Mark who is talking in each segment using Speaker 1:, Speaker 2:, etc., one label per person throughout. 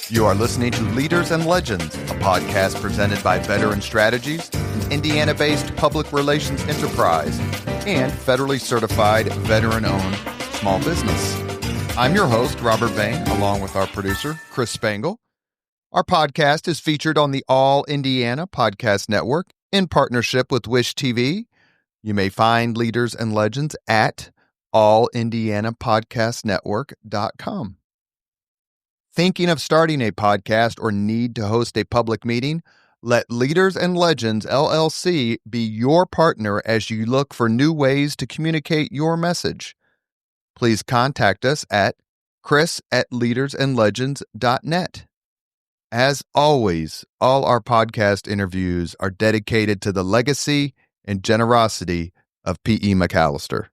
Speaker 1: You are listening to Leaders and Legends, a podcast presented by Veteran Strategies, an Indiana-based public relations enterprise, and federally certified veteran-owned small business. I'm your host, Robert Bain, along with our producer, Chris Spangle. Our podcast is featured on the All Indiana Podcast Network in partnership with Wish TV. You may find Leaders and Legends at allindianapodcastnetwork.com. Thinking of starting a podcast or need to host a public meeting? Let Leaders and Legends, LLC be your partner as you look for new ways to communicate your message. Please contact us at chris@leadersandlegends.net. As always, all our podcast interviews are dedicated to the legacy and generosity of P.E. McAllister.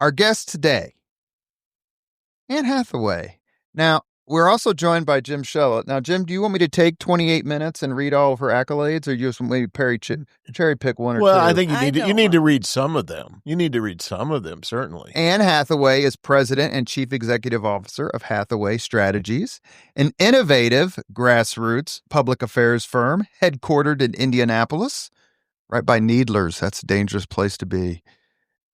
Speaker 1: Our guest today, Anne Hathaway. Now, we're also joined by Jim Shella. Now, Jim, do you want me to take 28 minutes and read all of her accolades, or you just maybe cherry pick one or two?
Speaker 2: Well, I think you need to read some of them. You need to read some of them, certainly.
Speaker 1: Anne Hathaway is President and Chief Executive Officer of Hathaway Strategies, an innovative grassroots public affairs firm headquartered in Indianapolis, right by Needlers. That's a dangerous place to be.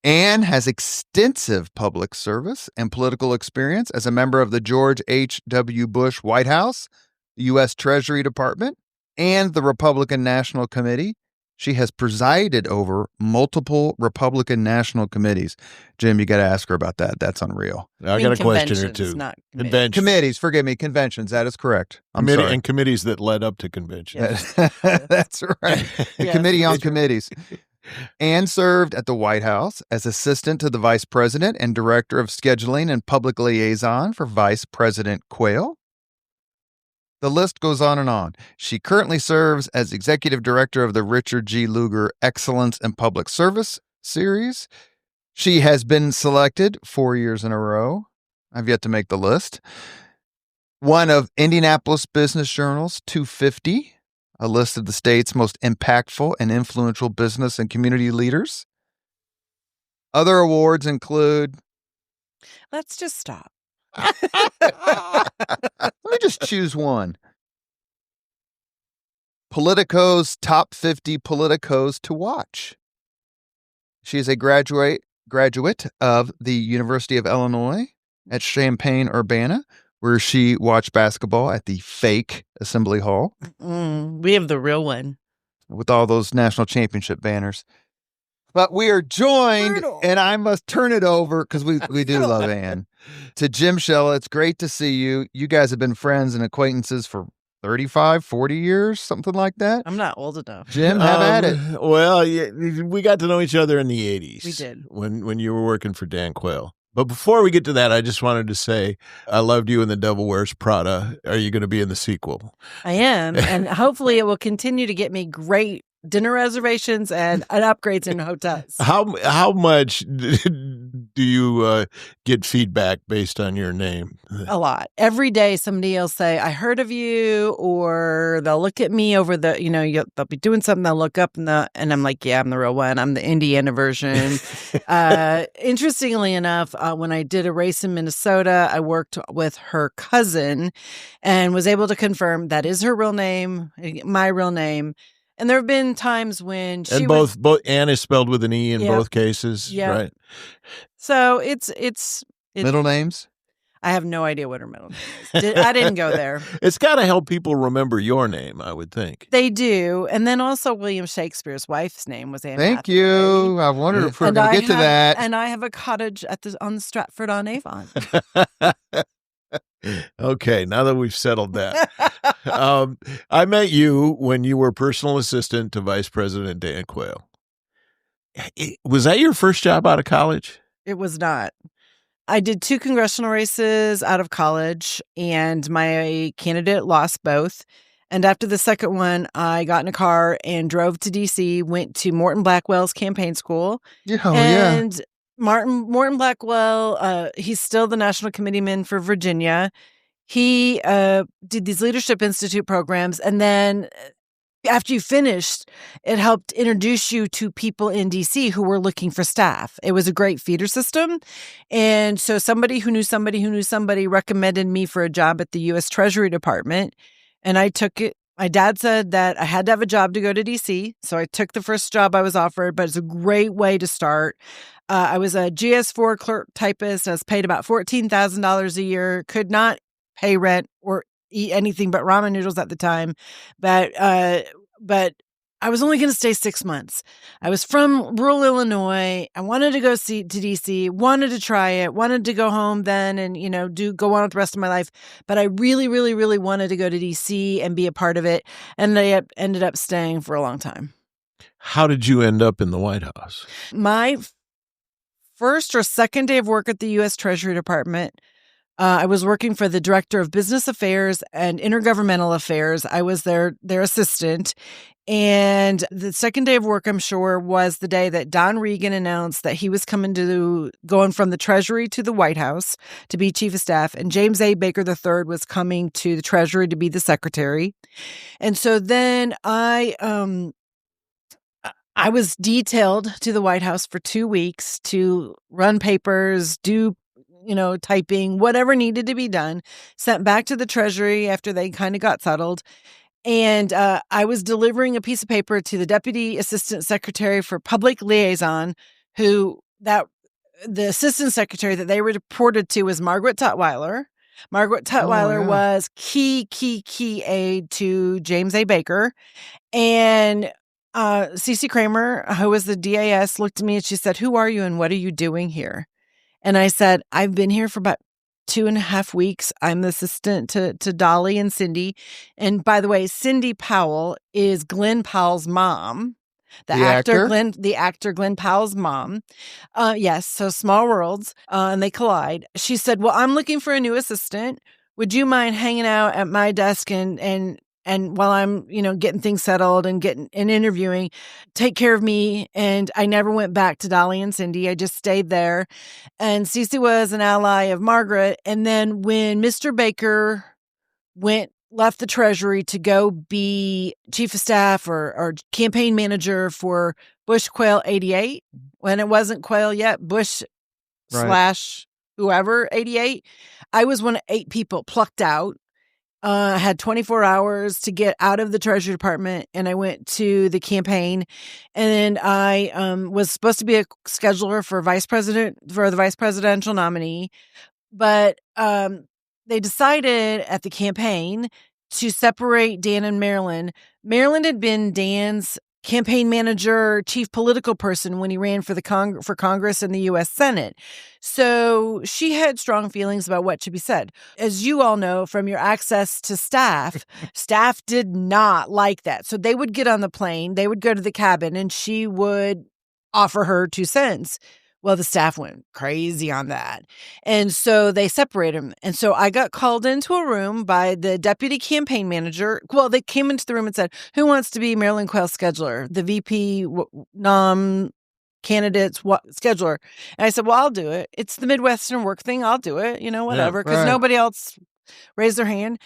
Speaker 1: Anne has extensive public service and political experience as a member of the George H.W. Bush White House, the U.S. Treasury Department, and the Republican National Committee. She has presided over multiple Republican National Committees. Jim, you got to ask her about that. That's unreal.
Speaker 2: I got a question or two.
Speaker 1: Conventions. Committees, forgive me, conventions. That is correct. Sorry.
Speaker 2: And committees that led up to conventions.
Speaker 1: Yes. That's right.
Speaker 3: Yes.
Speaker 1: Committee on committees. Anne served at the White House as assistant to the vice president and director of scheduling and public liaison for Vice President Quayle. The list goes on and on. She currently serves as executive director of the Richard G. Lugar Excellence in Public Service series. She has been selected 4 years in a row. I've yet to make the list. One of Indianapolis Business Journal's 250. A list of the state's most impactful and influential business and community leaders. Other awards include...
Speaker 3: Let's just stop.
Speaker 1: Let me just choose one. Politico's Top 50 Politicos to Watch. She is a graduate of the University of Illinois at Champaign-Urbana, where she watched basketball at the fake Assembly Hall.
Speaker 3: We have the real one.
Speaker 1: With all those national championship banners. But we are joined, and I must turn it over, because we do love Anne, to Jim Shella. It's great to see you. You guys have been friends and acquaintances for 35, 40 years, something like that.
Speaker 3: I'm not old enough.
Speaker 1: Jim, have at it.
Speaker 2: Well, yeah, we got to know each other in the 80s.
Speaker 3: We did.
Speaker 2: When you were working for Dan Quayle. But before we get to that, I just wanted to say I loved you in The Devil Wears Prada. Are you going to be in the sequel?
Speaker 3: I am, and hopefully it will continue to get me great dinner reservations and upgrades in hotels.
Speaker 2: How much do you get feedback based on your name?
Speaker 3: A lot. Every day somebody will say, I heard of you, or they'll look at me over the, they'll be doing something, they'll look up and I'm like, yeah, I'm the real one. I'm the Indiana version. Interestingly enough, when I did a race in Minnesota, I worked with her cousin and was able to confirm that is her real name, my real name. And there have been times when she
Speaker 2: both Anne is spelled with an E in both cases, right?
Speaker 3: So it's
Speaker 1: middle names?
Speaker 3: I have no idea what her middle name is. I didn't go there.
Speaker 2: It's got to help people remember your name, I would think.
Speaker 3: They do. And then also William Shakespeare's wife's name was Anne
Speaker 1: Thank
Speaker 3: Hathaway.
Speaker 1: you. I wondered if we were going to get to that.
Speaker 3: And I have a cottage on Stratford-on-Avon.
Speaker 2: Okay, now that we've settled that. I met you when you were personal assistant to Vice President Dan Quayle. Was that your first job out of college?
Speaker 3: It was not. I did 2 congressional races out of college, and my candidate lost both. And after the second one, I got in a car and drove to D.C., went to Morton Blackwell's campaign school. And Morton Blackwell, he's still the national committeeman for Virginia. He did these Leadership Institute programs, and then after you finished, it helped introduce you to people in DC who were looking for staff. It was a great feeder system. And so somebody who knew somebody recommended me for a job at the U.S. Treasury Department. And I took it. My dad said that I had to have a job to go to DC. So I took the first job I was offered, but it's a great way to start. I was a GS4 clerk typist. I was paid about $14,000 a year, could not pay rent or eat anything but ramen noodles at the time. But I was only going to stay 6 months. I was from rural Illinois. I wanted to go to DC, wanted to try it, wanted to go home then and, go on with the rest of my life. But I really, really, really wanted to go to DC and be a part of it. And I ended up staying for a long time.
Speaker 2: How did you end up in the White House?
Speaker 3: My first or second day of work at the U.S. Treasury Department, I was working for the Director of Business Affairs and Intergovernmental Affairs. I was their assistant. And the second day of work, I'm sure, was the day that Don Regan announced that he was going from the Treasury to the White House to be Chief of Staff. And James A. Baker III was coming to the Treasury to be the Secretary. And so then I was detailed to the White House for 2 weeks to run papers, do typing, whatever needed to be done, sent back to the Treasury after they kind of got settled. And I was delivering a piece of paper to the Deputy Assistant Secretary for Public Liaison, the Assistant Secretary that they reported to was Margaret Tutwiler. Margaret Tutwiler was key aide to James A. Baker. And Cece Kramer, who was the DAS, looked at me and she said, "Who are you and what are you doing here?" And I said, "I've been here for about 2.5 weeks. I'm the assistant to Dolly and Cindy." And by the way, Cindy Powell is Glenn Powell's mom. The actor Glenn Powell's mom. Yes, so small worlds, and they collide. She said, "Well, I'm looking for a new assistant. Would you mind hanging out at my desk and while I'm, getting things settled and interviewing, take care of me?" And I never went back to Dolly and Cindy. I just stayed there. And Cece was an ally of Margaret. And then when Mr. Baker left the Treasury to go be Chief of Staff or campaign manager for Bush Quayle 88, when it wasn't Quayle yet, Bush / whoever 88, I was one of 8 people plucked out. I had 24 hours to get out of the Treasury Department, and I went to the campaign. And I was supposed to be a scheduler for the vice presidential nominee, but they decided at the campaign to separate Dan and Marilyn. Marilyn had been Dan's campaign manager, chief political person when he ran for Congress and the U.S. Senate. So she had strong feelings about what should be said. As you all know from your access to staff, staff did not like that. So they would get on the plane, they would go to the cabin, and she would offer her 2 cents. Well, the staff went crazy on that. And so they separated them. And so I got called into a room by the deputy campaign manager. Well, they came into the room and said, "Who wants to be Marilyn Quayle scheduler, the VP nom candidates scheduler?" And I said, "Well, I'll do it. It's the Midwestern work thing. I'll do it, whatever," because nobody else raised their hand.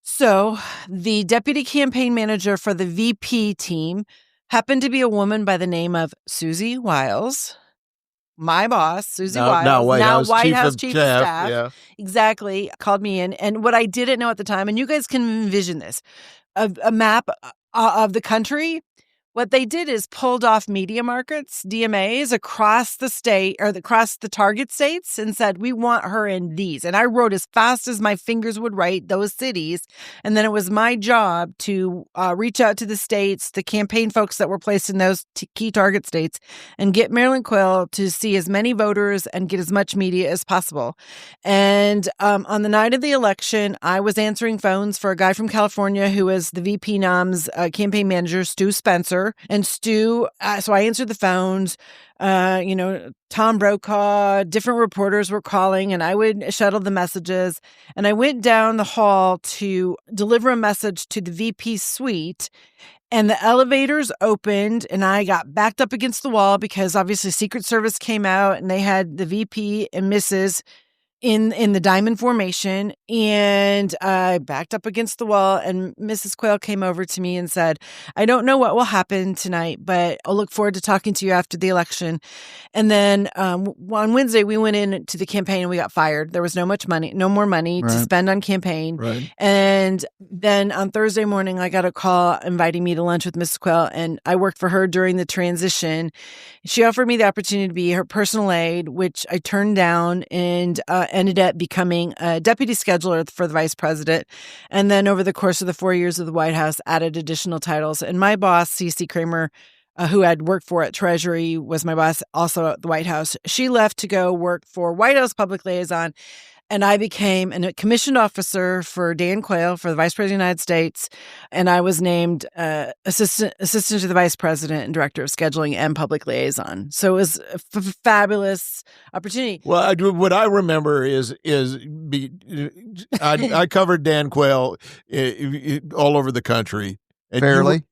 Speaker 3: So the deputy campaign manager for the VP team happened to be a woman by the name of Susie Wiles. My boss, Susie Wiles,
Speaker 2: now White House
Speaker 3: Chief of Staff.
Speaker 2: Yeah.
Speaker 3: Exactly. Called me in. And what I didn't know at the time, and you guys can envision this, a map of the country. What they did is pulled off media markets, DMAs, across the state or across the target states and said, "We want her in these." And I wrote as fast as my fingers would write those cities. And then it was my job to reach out to the states, the campaign folks that were placed in those key target states, and get Marilyn Quayle to see as many voters and get as much media as possible. And on the night of the election, I was answering phones for a guy from California who was the VP Nom's campaign manager, Stu Spencer. And Stu, so I answered the phones, Tom Brokaw, different reporters were calling, and I would shuttle the messages. And I went down the hall to deliver a message to the VP suite, and the elevators opened, and I got backed up against the wall because obviously Secret Service came out, and they had the VP and Mrs. in the diamond formation, and I backed up against the wall, and Mrs. Quayle came over to me and said, I don't know what will happen tonight, but I'll look forward to talking to you after the election. And then on Wednesday, we went in to the campaign and we got fired. There was no more money to spend on campaign.
Speaker 2: Right.
Speaker 3: And then on Thursday morning, I got a call inviting me to lunch with Mrs. Quayle, and I worked for her during the transition. She offered me the opportunity to be her personal aide, which I turned down, and ended up becoming a deputy scheduler for the vice president. And then over the course of the 4 years of the White House, added additional titles. And my boss, CC Kramer, who I'd worked for at Treasury, was my boss also at the White House. She left to go work for White House Public Liaison, and I became a commissioned officer for Dan Quayle for the Vice President of the United States, and I was named assistant to the Vice President and Director of Scheduling and Public Liaison. So it was a fabulous opportunity.
Speaker 2: Well, what I remember is I covered Dan Quayle all over the country. And
Speaker 1: Fairly?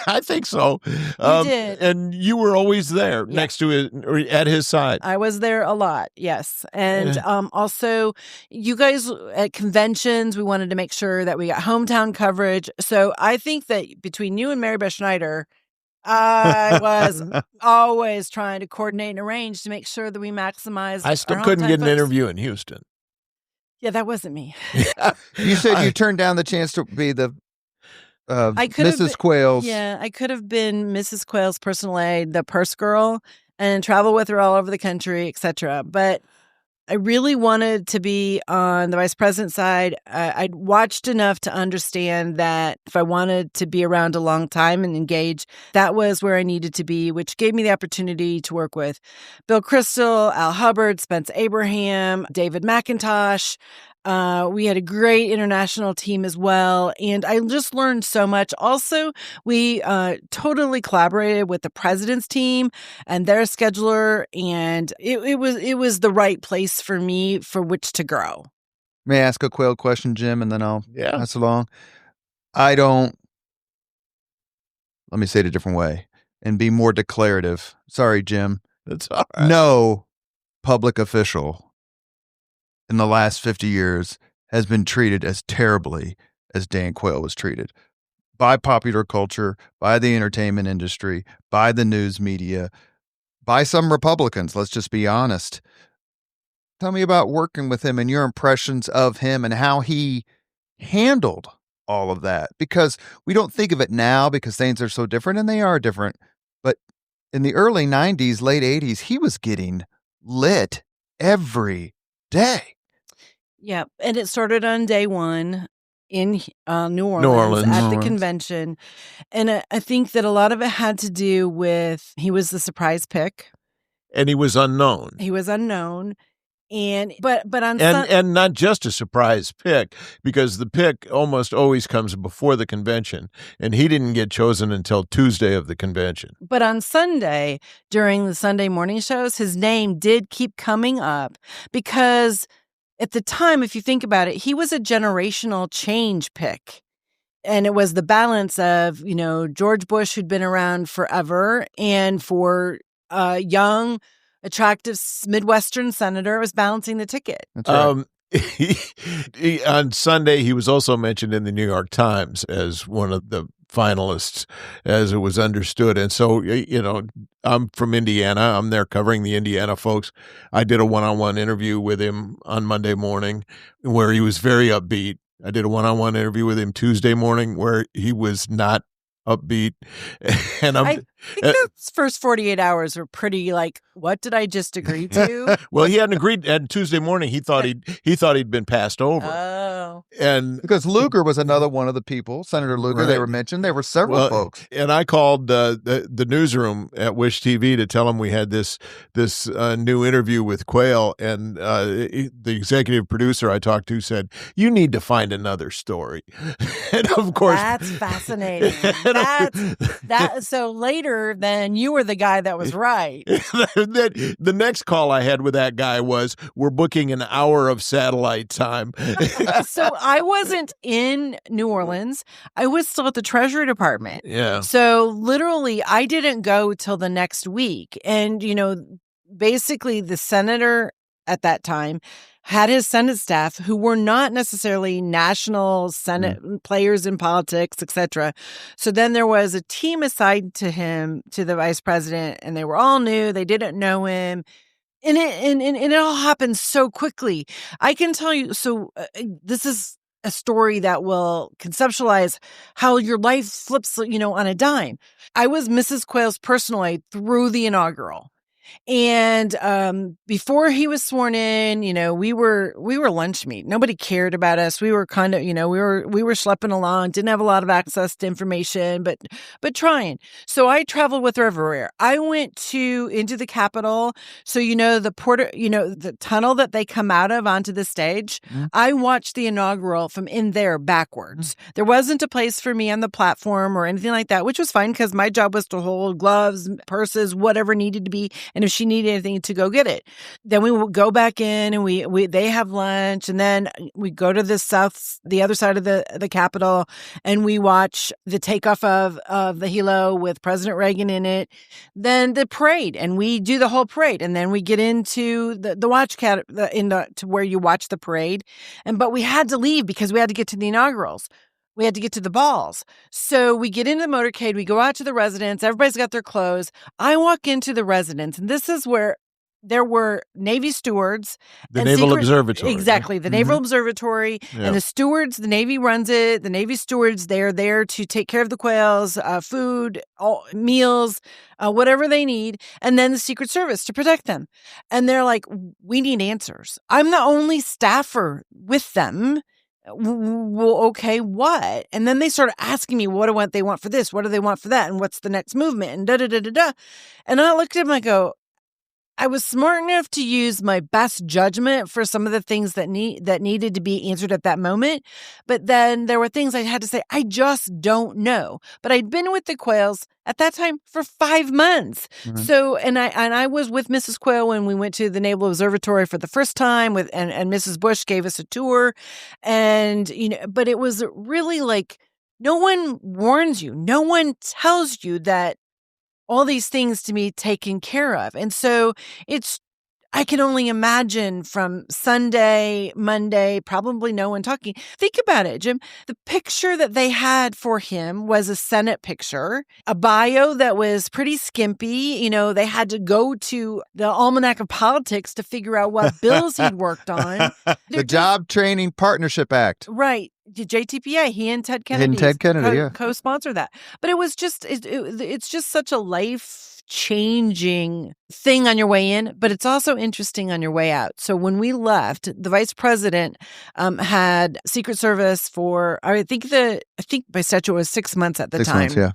Speaker 2: I think so.
Speaker 3: You did.
Speaker 2: And you were always there next to it or at his side.
Speaker 3: I was there a lot, yes. And also, you guys at conventions, we wanted to make sure that we got hometown coverage. So I think that between you and Mary Beth Schneider, I was always trying to coordinate and arrange to make sure that we maximize.
Speaker 2: I still couldn't get an interview in Houston.
Speaker 3: Yeah, that wasn't me.
Speaker 1: You said you turned down the chance to be the Mrs. Quayle's.
Speaker 3: Yeah, I could have been Mrs. Quayle's personal aide, the purse girl, and travel with her all over the country, etc. But I really wanted to be on the vice president side. I'd watched enough to understand that if I wanted to be around a long time and engage, that was where I needed to be, which gave me the opportunity to work with Bill Kristol, Al Hubbard, Spence Abraham, David McIntosh. We had a great international team as well, and I just learned so much. Also, we totally collaborated with the president's team and their scheduler, and it was the right place for me for which to grow.
Speaker 1: May I ask a Quayle question, Jim, and then I'll pass along? Let me say it a different way and be more declarative. Sorry, Jim.
Speaker 2: That's all right.
Speaker 1: No public official in the last 50 years has been treated as terribly as Dan Quayle was treated by popular culture, by the entertainment industry, by the news media, by some Republicans. Let's just be honest. Tell me about working with him and your impressions of him and how he handled all of that, because we don't think of it now because things are so different, and they are different. But in the early 90s, late 80s, he was getting lit every day.
Speaker 3: Yeah, and it started on day one in New Orleans at the convention. And I think that a lot of it had to do with he was the surprise pick.
Speaker 2: And he was unknown.
Speaker 3: And but on
Speaker 2: and not just a surprise pick, because the pick almost always comes before the convention, and he didn't get chosen until Tuesday of the convention.
Speaker 3: But on Sunday, during the Sunday morning shows, his name did keep coming up because at the time, if you think about it, he was a generational change pick. And it was the balance of, George Bush, who'd been around forever, and for a young, attractive Midwestern senator, was balancing the ticket.
Speaker 1: That's right.
Speaker 2: On Sunday, he was also mentioned in the New York Times as one of the finalists, as it was understood. And so, I'm from Indiana. I'm there covering the Indiana folks. I did a one-on-one interview with him on Monday morning where he was very upbeat. I did a one-on-one interview with him Tuesday morning where he was not upbeat. And
Speaker 3: I think those first 48 hours were pretty like, what did I just agree to?
Speaker 2: Well, he hadn't agreed. And Tuesday morning, he thought he'd been passed over.
Speaker 3: Oh,
Speaker 2: and
Speaker 1: because Lugar was another one of the people, Senator Lugar. Right. They were mentioned. There were several folks.
Speaker 2: And I called the newsroom at Wish TV to tell them we had this new interview with Quayle, and the executive producer I talked to said, "You need to find another story." And of course,
Speaker 3: that's fascinating. So later, then you were the guy that was right.
Speaker 2: The next call I had with that guy was, we're booking an hour of satellite time.
Speaker 3: So I wasn't in New Orleans. I was still at the Treasury Department.
Speaker 2: Yeah.
Speaker 3: So literally, I didn't go till the next week. And, basically the senator at that time, had his Senate staff who were not necessarily national Senate players in politics, etc. So then there was a team assigned to him, to the vice president, and they were all new. They didn't know him. And it all happened so quickly. I can tell you, this is a story that will conceptualize how your life flips, on a dime. I was Mrs. Quayle's personal aide through the inaugural. And before he was sworn in, we were lunch meat. Nobody cared about us. We were kind of, we were schlepping along, didn't have a lot of access to information, but trying. So I traveled with her everywhere. I went into the Capitol. So the tunnel that they come out of onto the stage. I watched the inaugural from in there backwards. There wasn't a place for me on the platform or anything like that, which was fine because my job was to hold gloves, purses, whatever needed to be. And if she needed anything, to go get it. Then we would go back in and they have lunch, and then we go to the other side of the Capitol, and we watch the takeoff of the helo with President Reagan in it. Then the parade, and we do the whole parade, and then we get into the watch to where you watch the parade. But we had to leave because we had to get to the inaugurals. We had to get to the balls. So we get into the motorcade. We go out to the residence. Everybody's got their clothes. I walk into the residence, and this is where there were Navy stewards.
Speaker 2: The Naval Observatory.
Speaker 3: Exactly. The Naval Observatory. Yeah. And the stewards, the Navy runs it. The Navy stewards, they're there to take care of the Quayles, food, meals, whatever they need. And then the Secret Service to protect them. And they're like, we need answers. I'm the only staffer with them. Well, okay, what? And then they started asking me what they want for this, what do they want for that, and what's the next movement, and da-da-da-da-da. And I looked at them, I go, I was smart enough to use my best judgment for some of the things that needed to be answered at that moment. But then there were things I had to say, I just don't know. But I'd been with the Quayles at that time for 5 months. Mm-hmm. So, and I was with Mrs. Quayle when we went to the Naval Observatory for the first time and Mrs. Bush gave us a tour. And, but it was really like, no one warns you. No one tells you that all these things to be taken care of. And so I can only imagine from Sunday, Monday, probably no one talking. Think about it, Jim. The picture that they had for him was a Senate picture, a bio that was pretty skimpy. They had to go to the Almanac of Politics to figure out what bills he'd worked on.
Speaker 1: The Job Training Partnership Act.
Speaker 3: Right. JTPA, he and Ted Kennedy co-sponsor that. But it was just, it's just such a life-changing thing on your way in, but it's also interesting on your way out. So when we left, the vice president had Secret Service for, I think by statute it was 6 months at the time.
Speaker 1: 6 months, yeah.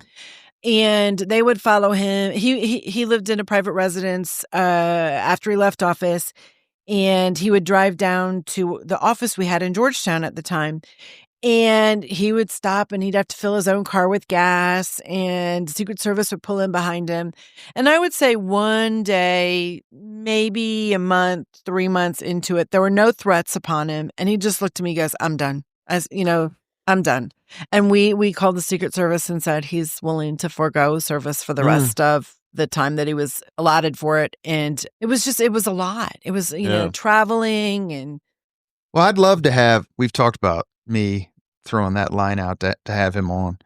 Speaker 3: And they would follow him. He lived in a private residence after he left office, and he would drive down to the office we had in Georgetown at the time. And he would stop and he'd have to fill his own car with gas, and the Secret Service would pull in behind him. And I would say one day, maybe a month, 3 months into it, there were no threats upon him. And he just looked at me and goes, I'm done. I'm done. And we called the Secret Service and said he's willing to forego service for the rest of the time that he was allotted for it. And it was a lot. It was, traveling and.
Speaker 1: Well, I'd love to have, we've talked about me throwing that line out to have him on,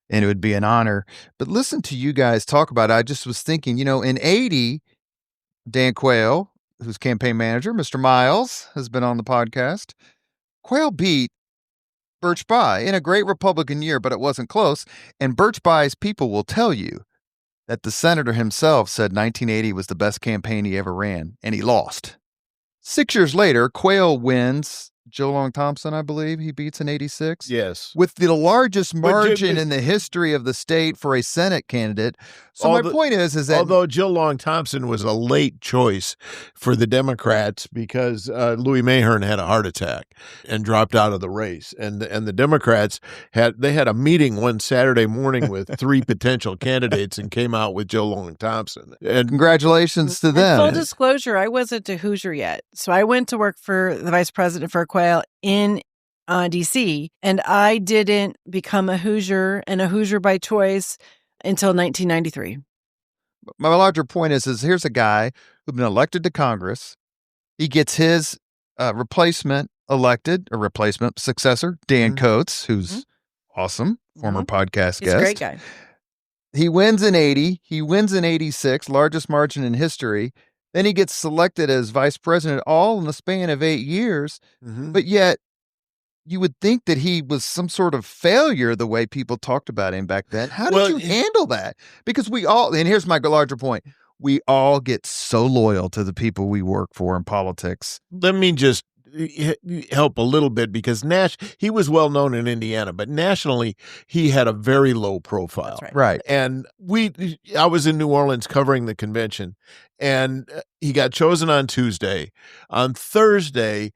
Speaker 1: and it would be an honor. But listen to you guys talk about it. I just was thinking, in 1980, Dan Quayle, who's campaign manager, Mr. Miles, has been on the podcast. Quayle beat Birch Bayh in a great Republican year, but it wasn't close. And Birch Bayh's people will tell you that the senator himself said 1980 was the best campaign he ever ran, and he lost. 6 years later, Quayle wins. Joe Long Thompson, I believe, he beats in 86.
Speaker 2: Yes.
Speaker 1: With the largest margin in the history of the state for a Senate candidate. So my point is that...
Speaker 2: Although Joe Long Thompson was a late choice for the Democrats because Louis Mahern had a heart attack and dropped out of the race. And the Democrats had a meeting one Saturday morning with 3 potential candidates and came out with Joe Long Thompson. And
Speaker 1: congratulations to them.
Speaker 3: Full disclosure, I wasn't a Hoosier yet. So I went to work for the vice president for Quayle in D.C., and I didn't become a Hoosier and a Hoosier by choice until 1993.
Speaker 1: My larger point is here's a guy who'd been elected to Congress, He gets his replacement elected, a replacement successor, Dan Coates, who's awesome, former podcast
Speaker 3: He's
Speaker 1: guest.
Speaker 3: a great guy.
Speaker 1: He wins in 80. He wins in 86, largest margin in history. Then he gets selected as vice president, all in the span of 8 years. But yet, you would think that he was some sort of failure the way people talked about him back then. How did you handle that? Because we all, and here's my larger point, we all get so loyal to the people we work for in politics.
Speaker 2: Let me just help a little bit, because he was well known in Indiana, but nationally he had a very low profile.
Speaker 3: That's
Speaker 1: Right.
Speaker 2: And I was in New Orleans covering the convention, and he got chosen on Tuesday. On Thursday,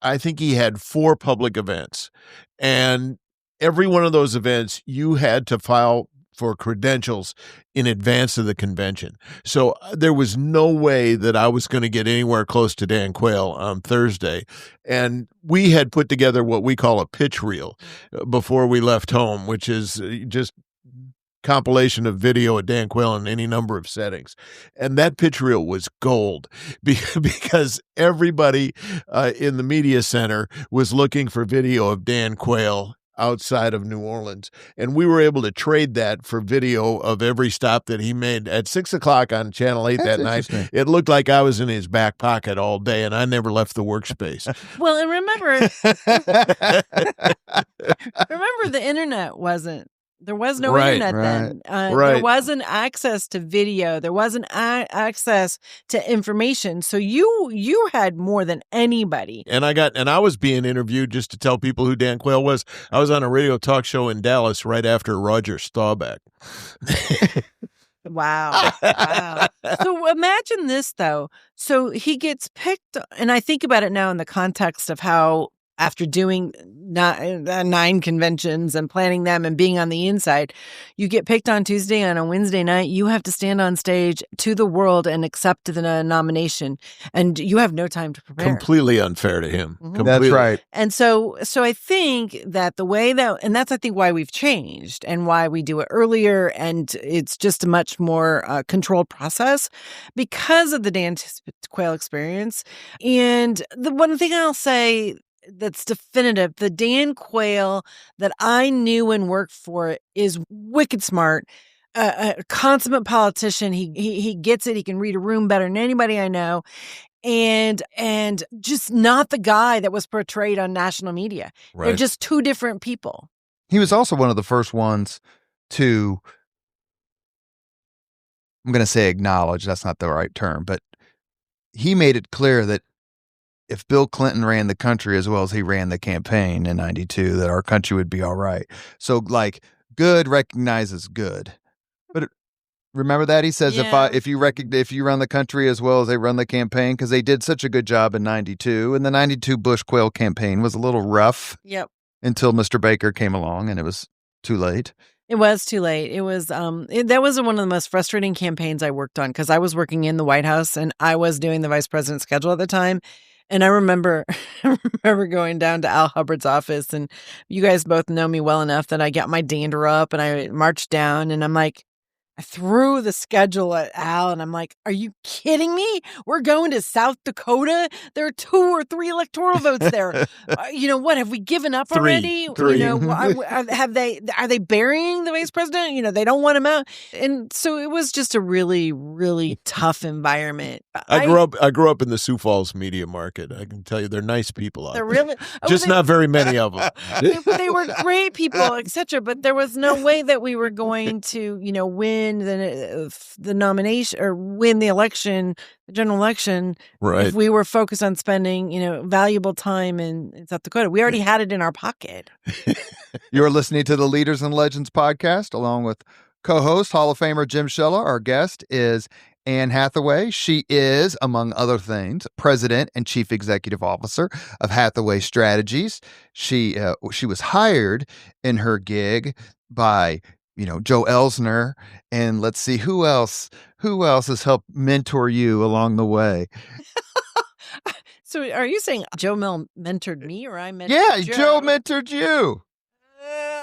Speaker 2: I think he had 4 public events, and every one of those events you had to file for credentials in advance of the convention. So there was no way that I was going to get anywhere close to Dan Quayle on Thursday. And we had put together what we call a pitch reel before we left home, which is just compilation of video of Dan Quayle in any number of settings. And that pitch reel was gold because everybody in the media center was looking for video of Dan Quayle outside of New Orleans. And we were able to trade that for video of every stop that he made at 6:00 on Channel 8 that night. It looked like I was in his back pocket all day, and I never left the workspace.
Speaker 3: Well, and remember, the internet there was no internet then. There wasn't access to video. There wasn't access to information. So you had more than anybody.
Speaker 2: And I was being interviewed just to tell people who Dan Quayle was. I was on a radio talk show in Dallas right after Roger Staubach.
Speaker 3: Wow. So imagine this, though. So he gets picked, and I think about it now in the context of how, after doing 9 conventions and planning them and being on the inside, you get picked on Tuesday, and on Wednesday night, you have to stand on stage to the world and accept the nomination, and you have no time to prepare.
Speaker 2: Completely unfair to him.
Speaker 1: That's right.
Speaker 3: And so I think that the way that, and that's, I think, why we've changed and why we do it earlier, and it's just a much more controlled process because of the Dan Quayle experience. And the one thing I'll say that's definitive, the Dan Quayle that I knew and worked for is wicked smart, a consummate politician. He gets it. He can read a room better than anybody I know. And just not the guy that was portrayed on national media.
Speaker 2: Right.
Speaker 3: They're just two different people.
Speaker 1: He was also one of the first ones to, I'm going to say acknowledge, that's not the right term, but he made it clear that if Bill Clinton ran the country as well as he ran the campaign in 92, that our country would be all right. So, like, good recognizes good. But remember that? He says, if you run the country as well as they run the campaign, because they did such a good job in 92, and the 92 Bush-Quayle campaign was a little rough.
Speaker 3: Yep.
Speaker 1: Until Mr. Baker came along, and it was too late.
Speaker 3: It was too late. It was that was one of the most frustrating campaigns I worked on, because I was working in the White House and I was doing the vice president's schedule at the time. And I remember going down to Al Hubbard's office, and you guys both know me well enough that I got my dander up and I marched down, and I'm like, I threw the schedule at Al, and I'm like, are you kidding me? We're going to South Dakota. There are 2 or 3 electoral votes there. What, have we given up already?
Speaker 2: 3.
Speaker 3: Are they burying the vice president? They don't want him out. And so it was just a really, really tough environment.
Speaker 2: I grew up in the Sioux Falls media market. I can tell you, they're nice people out there.
Speaker 3: Really,
Speaker 2: just not very many of them.
Speaker 3: They were great people, etc. But there was no way that we were going to, win the nomination or win the election, the general election,
Speaker 2: right,
Speaker 3: if we were focused on spending, valuable time in South Dakota. We already had it in our pocket.
Speaker 1: You're listening to the Leaders and Legends podcast, along with co-host Hall of Famer Jim Shella. Our guest is Anne Hathaway. She is, among other things, president and chief executive officer of Hathaway Strategies. She was hired in her gig by Joe Elsner, and let's see who else has helped mentor you along the way.
Speaker 3: So are you saying Joe Mel mentored me, or I mentored Joe?
Speaker 1: Joe mentored you.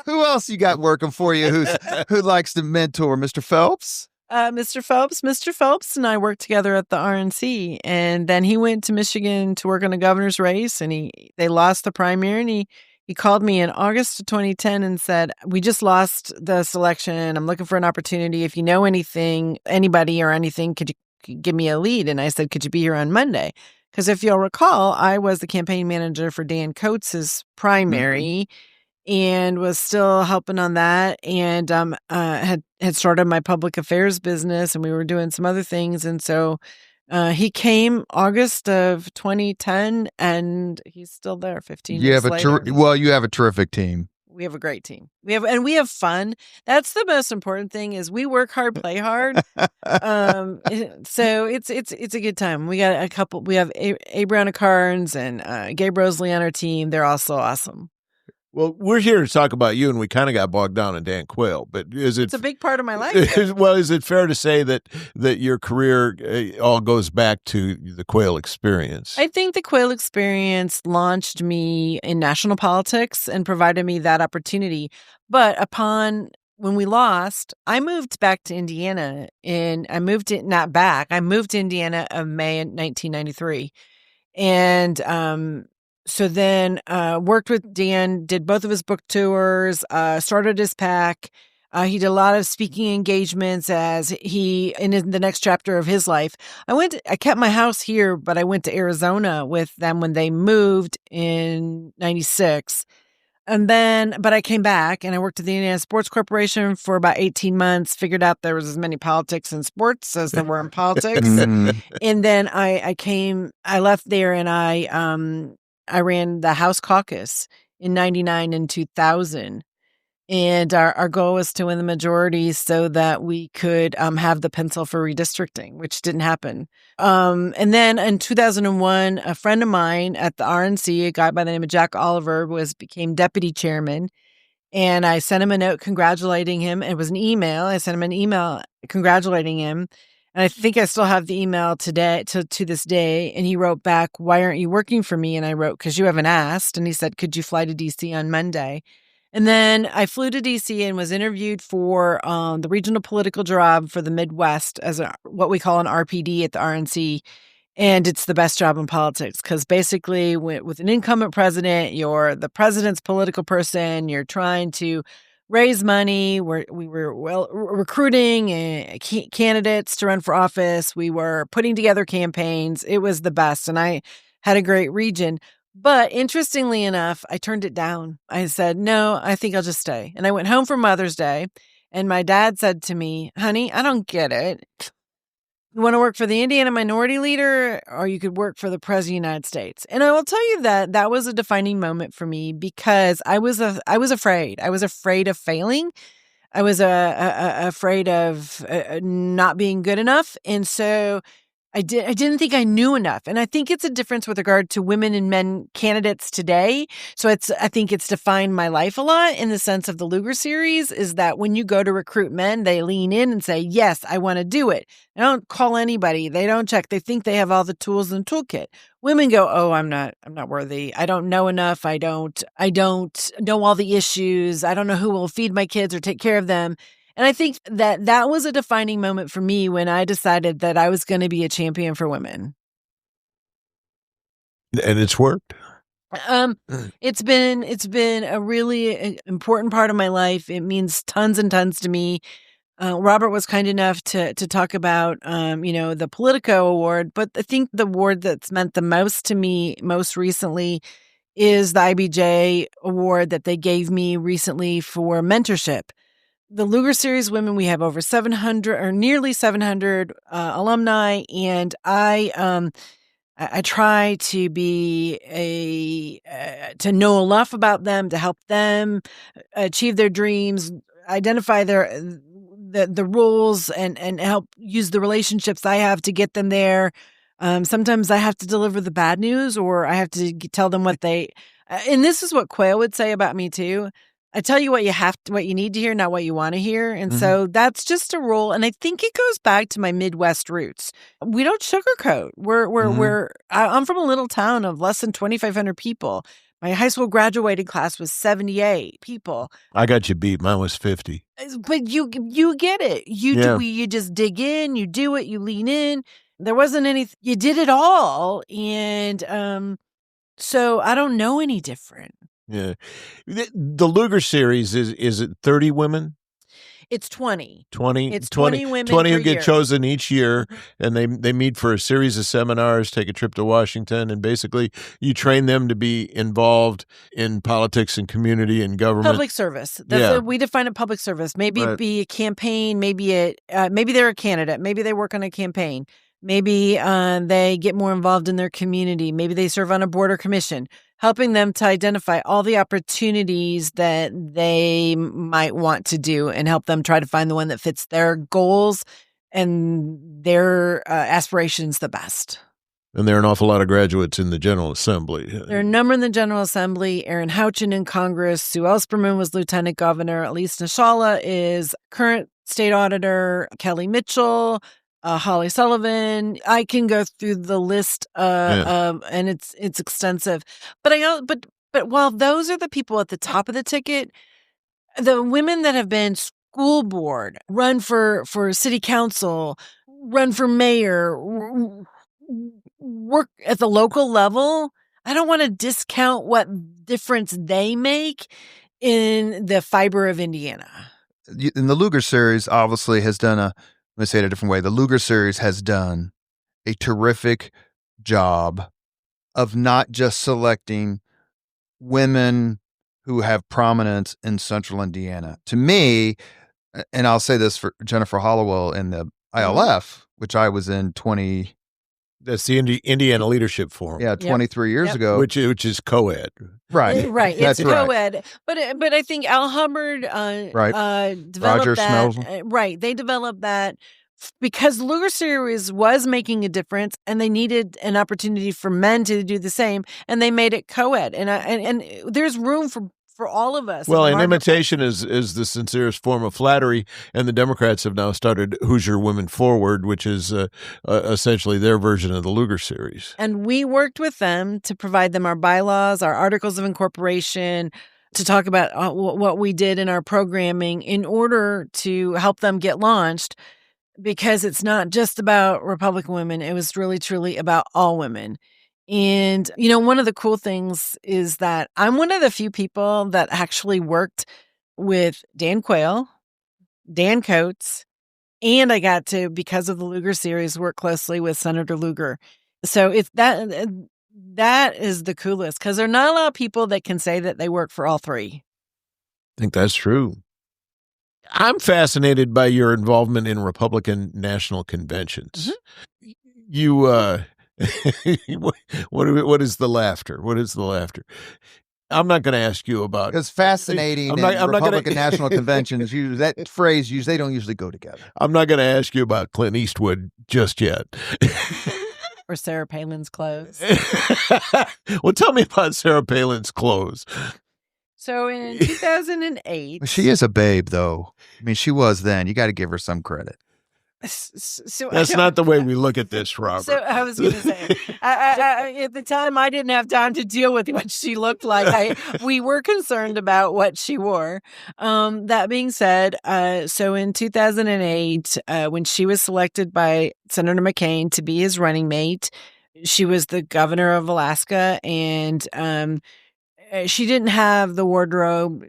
Speaker 1: Who else you got working for you who likes to mentor, Mr. Phelps?
Speaker 3: Mr. Phelps and I worked together at the RNC, and then he went to Michigan to work on the governor's race, and they lost the primary, and he called me in August of 2010 and said, "We just lost the selection. I'm looking for an opportunity. If you know anybody or anything, could you give me a lead?" And I said, "Could you be here on Monday?" Because if you'll recall, I was the campaign manager for Dan Coates's primary. And was still helping on that, and had started my public affairs business, and we were doing some other things, and so he came August of 2010, and he's still there 15
Speaker 1: You
Speaker 3: years
Speaker 1: have
Speaker 3: later.
Speaker 1: you have a terrific team.
Speaker 3: We have a great team. We have fun. That's the most important thing. Is we work hard, play hard. So it's a good time. We got a couple. We have Abriana Carnes and Gabe Rosalie on our team. They're also awesome.
Speaker 2: Well, we're here to talk about you, and we kind of got bogged down in Dan Quayle. But it's
Speaker 3: a big part of my life.
Speaker 2: Well, is it fair to say that your career all goes back to the Quayle experience?
Speaker 3: I think the Quayle experience launched me in national politics and provided me that opportunity. But when we lost, I moved back to Indiana, I moved to Indiana in May 1993, and so then worked with Dan, did both of his book tours, started his PAC. He did a lot of speaking engagements in the next chapter of his life. I kept my house here, but I went to Arizona with them when they moved in 96. But I came back and I worked at the Indiana Sports Corporation for about 18 months, figured out there was as many politics in sports as there were in politics. And then I left there and I ran the House caucus in 99 and 2000. And our goal was to win the majority so that we could have the pencil for redistricting, which didn't happen. And then in 2001, a friend of mine at the RNC, a guy by the name of Jack Oliver, became deputy chairman. And I sent him a note congratulating him. It was an email. I sent him an email congratulating him. And I think I still have the email today to this day. And he wrote back, "Why aren't you working for me?" And I wrote, "Because you haven't asked." And he said, "Could you fly to DC on Monday?" And then I flew to DC and was interviewed for the regional political job for the Midwest as what we call an RPD at the RNC. And it's the best job in politics because basically with an incumbent president, you're the president's political person. You're trying to raise money. We were recruiting candidates to run for office. We were putting together campaigns. It was the best. And I had a great region. But interestingly enough, I turned it down. I said, "No, I think I'll just stay." And I went home for Mother's Day. And my dad said to me, "Honey, I don't get it. You want to work for the Indiana minority leader, or you could work for the president of the United States?" And I will tell you that was a defining moment for me because I was afraid. I was afraid of failing. I was afraid of not being good enough. And so I didn't think I knew enough. And I think it's a difference with regard to women and men candidates today. So I think it's defined my life a lot in the sense of the Lugar series is that when you go to recruit men, they lean in and say, "Yes, I want to do it." They don't call anybody. They don't check. They think they have all the tools in the toolkit. Women go, "Oh, I'm not worthy. I don't know enough. I don't know all the issues. I don't know who will feed my kids or take care of them." And I think that was a defining moment for me when I decided that I was going to be a champion for women.
Speaker 2: And it's worked.
Speaker 3: It's been a really important part of my life. It means tons and tons to me. Robert was kind enough to talk about, the Politico Award, but I think the award that's meant the most to me most recently is the IBJ Award that they gave me recently for mentorship. The Lugar Series women, we have over 700 or nearly 700 alumni, and I try to be to know enough about them to help them achieve their dreams, identify the rules, and help use the relationships I have to get them there. Sometimes I have to deliver the bad news, or I have to tell them what they. And this is what Quayle would say about me too. I tell you what you need to hear, not what you want to hear. And so that's just a role. And I think it goes back to my Midwest roots. We don't sugarcoat. I'm from a little town of less than 2,500 people, My high school graduating class was 78 people.
Speaker 2: I got you beat. Mine was 50.
Speaker 3: But you get it. You just dig in, you do it, you lean in. There wasn't anything. You did it all, and so I don't know any different.
Speaker 2: Yeah. The Lugar series is it 30 women?
Speaker 3: It's 20.
Speaker 2: 20,
Speaker 3: It's 20 women
Speaker 2: 20 who
Speaker 3: per
Speaker 2: get
Speaker 3: year.
Speaker 2: chosen each year, and they meet for a series of seminars, take a trip to Washington, and basically you train them to be involved in politics and community and government.
Speaker 3: Public service. That's we define it public service. Maybe it be a campaign. Maybe they're a candidate. Maybe they work on a campaign. Maybe they get more involved in their community. Maybe they serve on a board or commission, helping them to identify all the opportunities that they might want to do and help them try to find the one that fits their goals and their aspirations the best.
Speaker 2: And there are an awful lot of graduates in the General Assembly.
Speaker 3: There are a number in the General Assembly. Aaron Houchin in Congress. Sue Ellspermann was lieutenant governor. Elise Shella is current state auditor. Kelly Mitchell, Holly Sullivan. I can go through the list, and it's extensive. But while those are the people at the top of the ticket, the women that have been school board, run for city council, run for mayor, work at the local level, I don't want to discount what difference they make in the fiber of Indiana.
Speaker 1: And the Lugar series obviously has done let me say it a different way. The Lugar series has done a terrific job of not just selecting women who have prominence in central Indiana. To me, and I'll say this for Jennifer Hollowell in the ILF, which I was in 20...
Speaker 2: That's the Indiana Leadership Forum.
Speaker 1: Yeah, 23 years ago.
Speaker 2: Which is co-ed.
Speaker 1: Right.
Speaker 3: Right.
Speaker 1: That's
Speaker 3: it's co-ed. But I think Al Hubbard developed
Speaker 1: Roger
Speaker 3: that.
Speaker 1: Smells.
Speaker 3: Right. They developed that because Lugar series was making a difference and they needed an opportunity for men to do the same, and they made it co-ed. And there's room for all of us.
Speaker 2: Well, and imitation is the sincerest form of flattery, and the Democrats have now started Hoosier Women Forward, which is essentially their version of the Lugar series.
Speaker 3: And we worked with them to provide them our bylaws, our articles of incorporation, to talk about what we did in our programming in order to help them get launched, because it's not just about Republican women. It was really, truly about all women. And, one of the cool things is that I'm one of the few people that actually worked with Dan Quayle, Dan Coates, and I got to, because of the Lugar series, work closely with Senator Lugar. So it's that is the coolest, because there are not a lot of people that can say that they work for all three.
Speaker 2: I think that's true. I'm fascinated by your involvement in Republican national conventions. Mm-hmm. You, what is the laughter? What is the laughter? I'm not going to ask you about.
Speaker 1: Because fascinating Republican national conventions, that phrase, they don't usually go together.
Speaker 2: I'm not going to ask you about Clint Eastwood just yet.
Speaker 3: Or Sarah Palin's clothes.
Speaker 2: Well, tell me about Sarah Palin's clothes.
Speaker 3: So in 2008...
Speaker 1: She is a babe, though. I mean, she was then. You got to give her some credit.
Speaker 3: So
Speaker 2: that's not the way we look at this, Robert.
Speaker 3: So I was going to say, at the time, I didn't have time to deal with what she looked like. We were concerned about what she wore. That being said, so in 2008, when she was selected by Senator McCain to be his running mate, she was the governor of Alaska, and she didn't have the wardrobe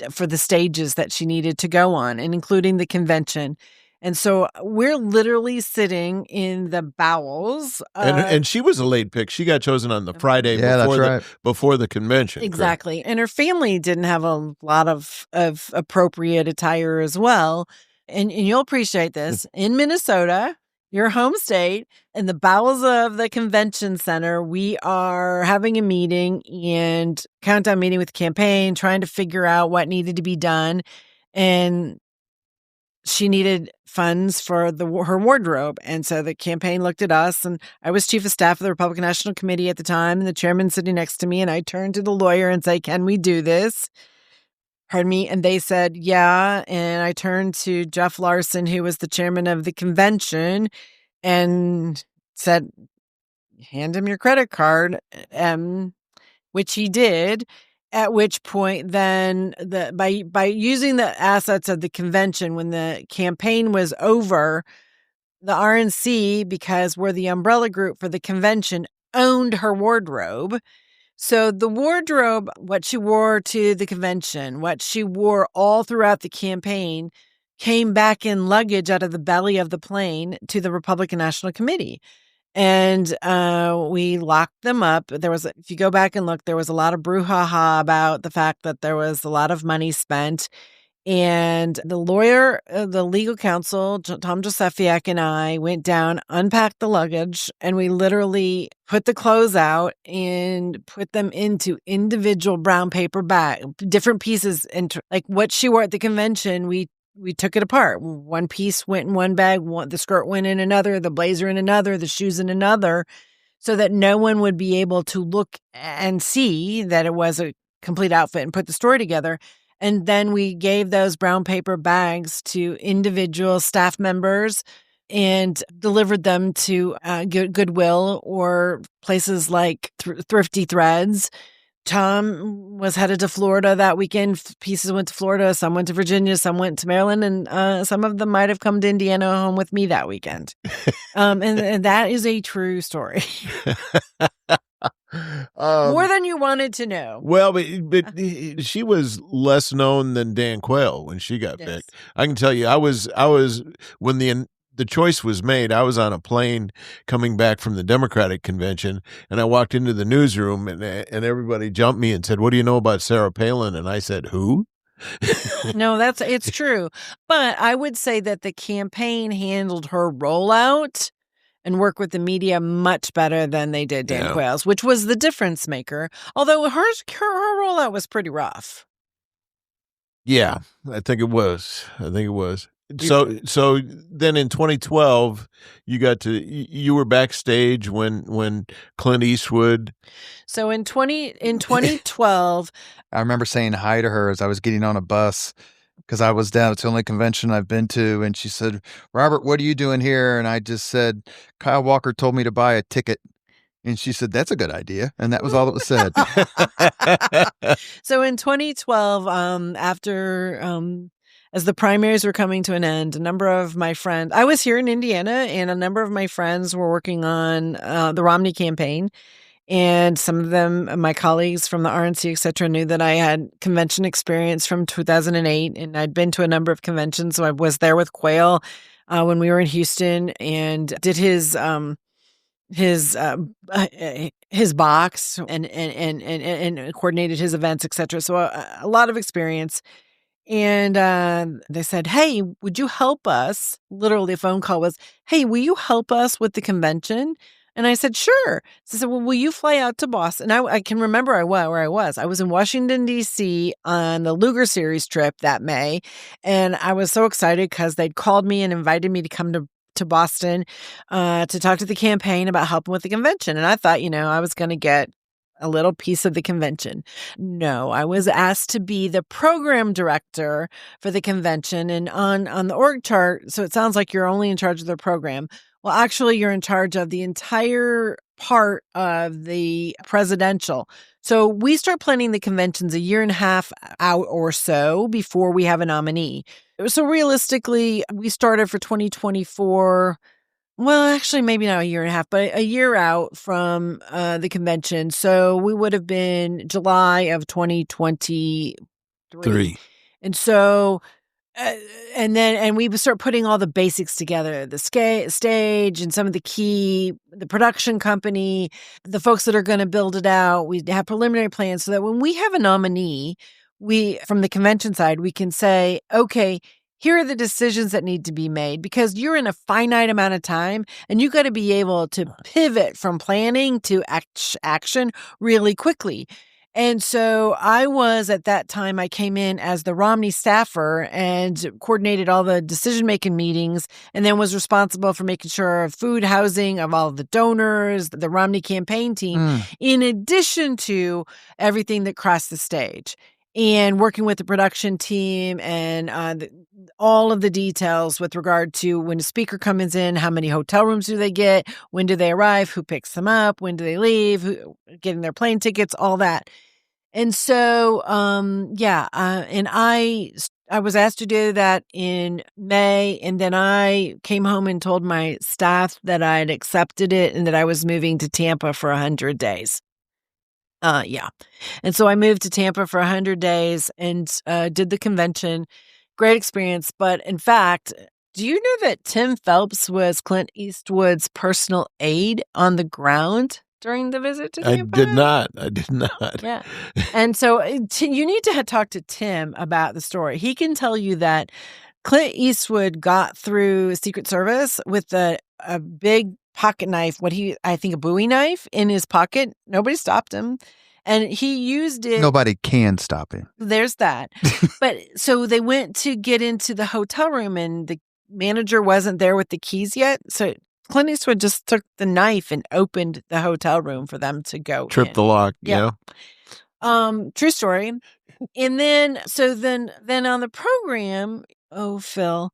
Speaker 3: for the stages that she needed to go on, and including the convention. And so we're literally sitting in the bowels.
Speaker 2: And she was a late pick. She got chosen on the Friday before the convention.
Speaker 3: Exactly. Correct? And her family didn't have a lot of appropriate attire as well. And you'll appreciate this. In Minnesota, your home state, in the bowels of the convention center, we are having a meeting and countdown meeting with the campaign, trying to figure out what needed to be done. And she needed funds for her wardrobe. And so the campaign looked at us, and I was chief of staff of the Republican National Committee at the time, and the chairman sitting next to me, and I turned to the lawyer and say, "Can we do this?" Pardon me. And they said, "Yeah." And I turned to Jeff Larson, who was the chairman of the convention, and said, "Hand him your credit card." which he did. At which point, then by using the assets of the convention, when the campaign was over, the RNC, because we're the umbrella group for the convention, owned her wardrobe. So the wardrobe, what she wore to the convention, what she wore all throughout the campaign, came back in luggage out of the belly of the plane to the Republican National Committee. And we locked them up. If you go back and look, there was a lot of brouhaha about the fact that there was a lot of money spent. And the lawyer, the legal counsel, Tom Josefiak, and I went down, unpacked the luggage, and we literally put the clothes out and put them into individual brown paper bag, different pieces. And like what she wore at the convention, we took it apart. One piece went in one bag, the skirt went in another, the blazer in another, the shoes in another, so that no one would be able to look and see that it was a complete outfit and put the story together. And then we gave those brown paper bags to individual staff members and delivered them to Goodwill or places like Thrifty Threads. Tom was headed to Florida that weekend. Pieces went to Florida, some went to Virginia, some went to Maryland, and some of them might have come to Indiana home with me that weekend. And that is a true story. More than you wanted to know.
Speaker 2: Well, but she was less known than Dan Quayle when she got picked. I can tell you, I was when the choice was made, I was on a plane coming back from the Democratic convention, and I walked into the newsroom, and everybody jumped me and said, "What do you know about Sarah Palin?" And I said, "Who?"
Speaker 3: No, it's true. But I would say that the campaign handled her rollout and worked with the media much better than they did Dan Quayle's, which was the difference maker. Although her rollout was pretty rough.
Speaker 2: Yeah, I think it was. So then in 2012, you were backstage when Clint Eastwood.
Speaker 3: So in 2012,
Speaker 1: I remember saying hi to her as I was getting on a bus because I was down. It's the only convention I've been to. And she said, "Robert, what are you doing here?" And I just said, "Kyle Walker told me to buy a ticket." And she said, "That's a good idea." And that was all that was said.
Speaker 3: So in 2012, after as the primaries were coming to an end, a number of my friends, I was here in Indiana, and a number of my friends were working on the Romney campaign. And some of them, my colleagues from the RNC, et cetera, knew that I had convention experience from 2008, and I'd been to a number of conventions. So I was there with Quayle when we were in Houston and did his box and coordinated his events, et cetera. So a lot of experience. And they said, "Hey, would you help us?" Literally, a phone call was, "Hey, will you help us with the convention?" And I said, "Sure." So I said, "Well, will you fly out to Boston?" And I can remember where I was. I was in Washington, D.C. on the Lugar Series trip that May. And I was so excited because they'd called me and invited me to come to Boston to talk to the campaign about helping with the convention. And I thought, I was going to get a little piece of the convention. No, I was asked to be the program director for the convention. And on the org chart, so it sounds like you're only in charge of the program. Well, actually, you're in charge of the entire part of the presidential. So we start planning the conventions a year and a half out or so before we have a nominee. So realistically, we started for 2024. Well, actually, maybe not a year and a half, but a year out from the convention. So we would have been July of 2023. And so, and we would start putting all the basics together, the stage and some of the production company, the folks that are going to build it out. We have preliminary plans so that when we have a nominee, from the convention side, we can say, okay, here are the decisions that need to be made because you're in a finite amount of time and you got to be able to pivot from planning to action really quickly. And so at that time, I came in as the Romney staffer and coordinated all the decision-making meetings and then was responsible for making sure of food, housing of all of the donors, the Romney campaign team, in addition to everything that crossed the stage. and working with the production team and all of the details with regard to when a speaker comes in, how many hotel rooms do they get, when do they arrive, who picks them up, when do they leave, getting their plane tickets, all that. And so, and I was asked to do that in May, and then I came home and told my staff that I had accepted it and that I was moving to Tampa for 100 days. And so I moved to Tampa for 100 days and did the convention. Great experience. But in fact, do you know that Tim Phelps was Clint Eastwood's personal aide on the ground during the visit to Tampa?
Speaker 2: I did not.
Speaker 3: Yeah. And so you need to talk to Tim about the story. He can tell you that Clint Eastwood got through Secret Service with a big pocket knife, I think a Bowie knife in his pocket. Nobody stopped him. And he used it.
Speaker 1: Nobody can stop him.
Speaker 3: There's that. But so they went to get into the hotel room and the manager wasn't there with the keys yet. So Clint Eastwood just took the knife and opened the hotel room for them to go
Speaker 2: Trip
Speaker 3: in.
Speaker 2: the lock.
Speaker 3: Yeah. True story. And then on the program, Phil,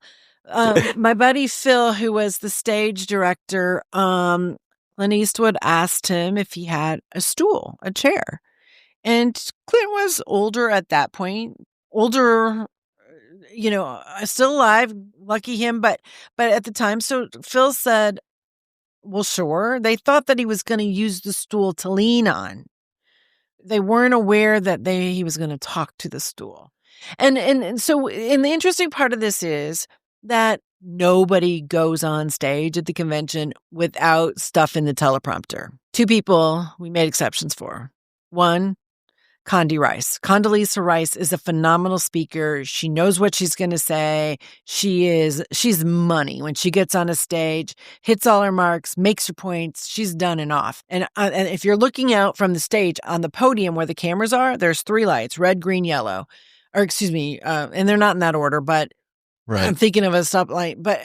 Speaker 3: my buddy Phil, who was the stage director, Clint Eastwood asked him if he had a stool, a chair. And Clint was older at that point, still alive, lucky him, but at the time. So Phil said, well, sure. They thought that he was going to use the stool to lean on. They weren't aware that he was going to talk to the stool. And so, and the interesting part of this is that nobody goes on stage at the convention without stuff in the teleprompter. Two people we made exceptions for. One, Condoleezza Rice is a phenomenal speaker. She knows what she's going to say. She's money when she gets on a stage, hits all her marks, makes her points. She's done and off. And if you're looking out from the stage on the podium where the cameras are, there's 3 lights, red, green, yellow, and they're not in that order, but
Speaker 2: right.
Speaker 3: I'm thinking of a stoplight, but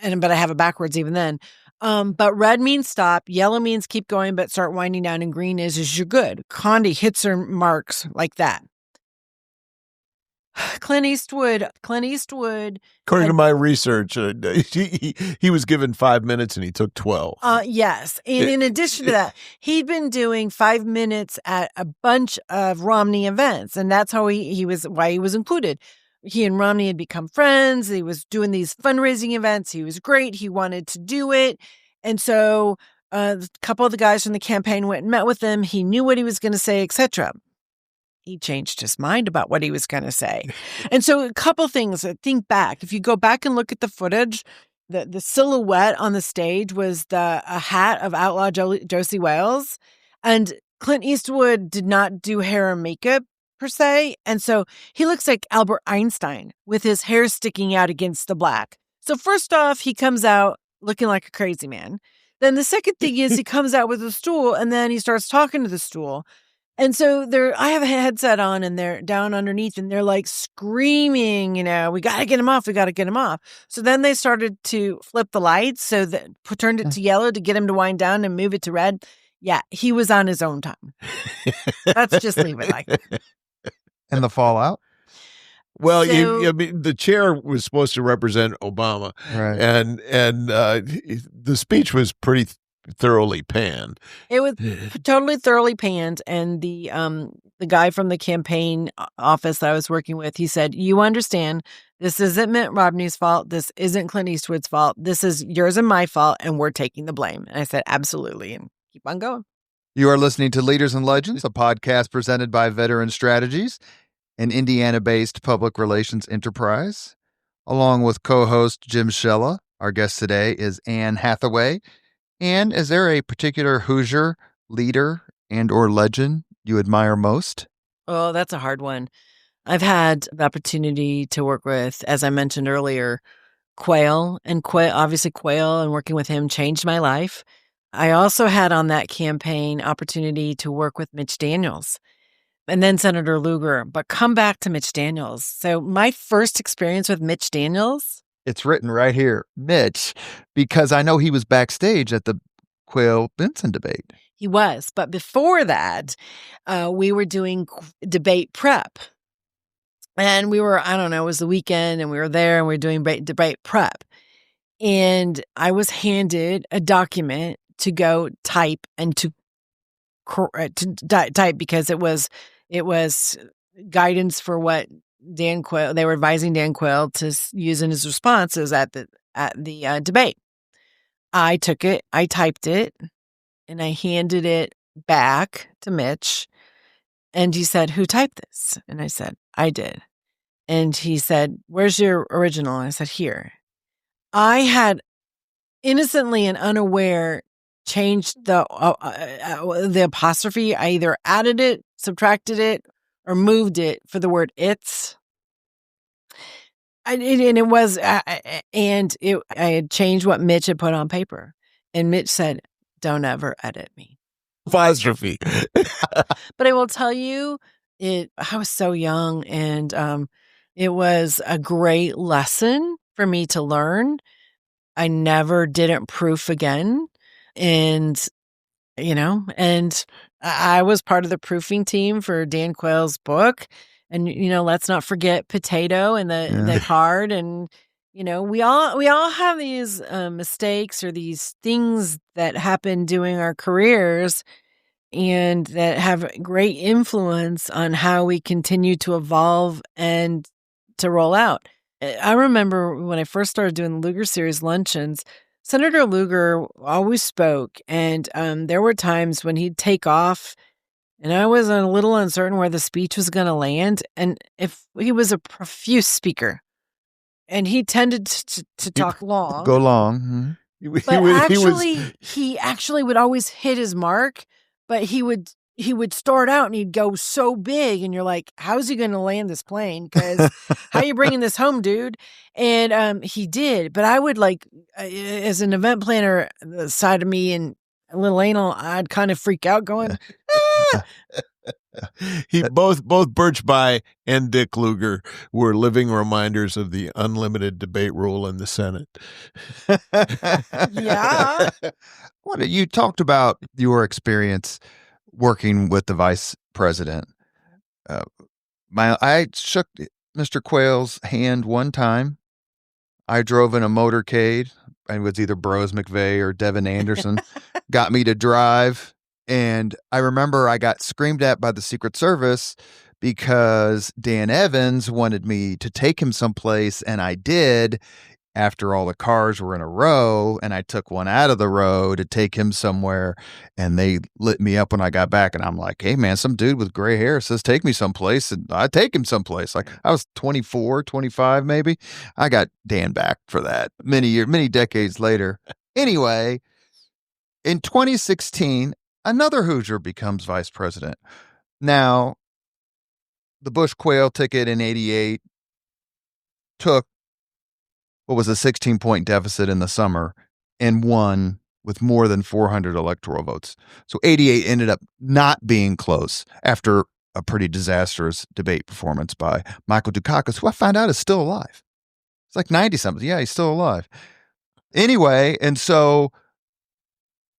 Speaker 3: I have it backwards even then. But red means stop, yellow means keep going, but start winding down, and green is you're good. Condi hits her marks like that. Clint Eastwood.
Speaker 2: According to my research, he was given 5 minutes and he took 12.
Speaker 3: Yes. And in addition to that, he'd been doing 5 minutes at a bunch of Romney events, and that's how why he was included. He and Romney had become friends. He was doing these fundraising events. He was great. He wanted to do it. And so a couple of the guys from the campaign went and met with him. He knew what he was going to say, etc. He changed his mind about what he was going to say. And so a couple things, think back. If you go back and look at the footage, the silhouette on the stage was a hat of outlaw Josie Wales. And Clint Eastwood did not do hair or makeup per se. And so he looks like Albert Einstein with his hair sticking out against the black. So first off, he comes out looking like a crazy man. Then the second thing is he comes out with a stool and then he starts talking to the stool. And so I have a headset on and they're down underneath and they're like screaming, we got to get him off. We got to get him off. So then they started to flip the lights. So that turned it to yellow to get him to wind down and move it to red. Yeah, he was on his own time. Let's just leave it like that.
Speaker 1: And the fallout?
Speaker 2: Well, the chair was supposed to represent Obama,
Speaker 1: right?
Speaker 2: And the speech was pretty thoroughly panned.
Speaker 3: It was totally thoroughly panned, and the guy from the campaign office that I was working with, he said, "You understand, this isn't Mitt Romney's fault. This isn't Clint Eastwood's fault. This is yours and my fault, and we're taking the blame." And I said, "Absolutely," and keep on going.
Speaker 1: You are listening to Leaders and Legends, a podcast presented by Veteran Strategies, an Indiana-based public relations enterprise. Along with co-host Jim Shella, our guest today is Anne Hathaway. Anne, is there a particular Hoosier leader and or legend you admire most?
Speaker 3: Oh, that's a hard one. I've had the opportunity to work with, as I mentioned earlier, Quayle, and Quayle and working with him changed my life. I also had on that campaign opportunity to work with Mitch Daniels and then Senator Lugar, but come back to Mitch Daniels. So my first experience with Mitch Daniels.
Speaker 1: It's written right here, Mitch, because I know he was backstage at the Quayle-Benson debate.
Speaker 3: He was, but before that, we were doing debate prep. And we were, I don't know, it was the weekend and we were there and we were doing debate prep. And I was handed a document to go type and to type because it was guidance for what Dan Quayle, they were advising Dan Quayle to use in his responses at the debate. I took it, I typed it, and I handed it back to Mitch. And he said, "Who typed this?" And I said, "I did." And he said, "Where's your original?" And I said, "Here." I had innocently and unaware changed the apostrophe. I either added it, subtracted it, or moved it for the word "it's." I had changed what Mitch had put on paper. And Mitch said, "Don't ever edit me."
Speaker 2: Apostrophe.
Speaker 3: But I will tell you, I was so young, and it was a great lesson for me to learn. I never didn't proof again. And, and I was part of the proofing team for Dan Quayle's book. And, let's not forget Potato and the card. And, we all have these mistakes or these things that happen during our careers and that have great influence on how we continue to evolve and to roll out. I remember when I first started doing the Lugar Series luncheons, Senator Lugar always spoke, and there were times when he'd take off, and I was a little uncertain where the speech was going to land. And if he was a profuse speaker, and he tended to talk long,
Speaker 1: Go long.
Speaker 3: But he actually would always hit his mark. But he would start out and he'd go so big, and you're like, how's he going to land this plane? Because how are you bringing this home, dude? And he did. But I would as an event planner, the side of me and a little anal, I'd kind of freak out going, ah!
Speaker 2: Both Birch Bayh and Dick Lugar were living reminders of the unlimited debate rule in the Senate.
Speaker 3: Yeah.
Speaker 1: You talked about your experience working with the vice president. I shook Mr. Quayle's hand one time. I drove in a motorcade. It was either Brose McVeigh or Devin Anderson got me to drive. And I remember I got screamed at by the Secret Service because Dan Evans wanted me to take him someplace, and I did after all the cars were in a row, and I took one out of the row to take him somewhere, and they lit me up when I got back, and I'm like, hey, man, some dude with gray hair says take me someplace, and I take him someplace. Like, I was 24, 25 maybe. I got Dan back for that many decades later. Anyway, in 2016, another Hoosier becomes vice president. Now, the Bush-Quayle ticket in 88 took what was a 16-point deficit in the summer and won with more than 400 electoral votes. So 88 ended up not being close after a pretty disastrous debate performance by Michael Dukakis, who I found out is still alive. It's like 90-something. Yeah, he's still alive. Anyway, and so...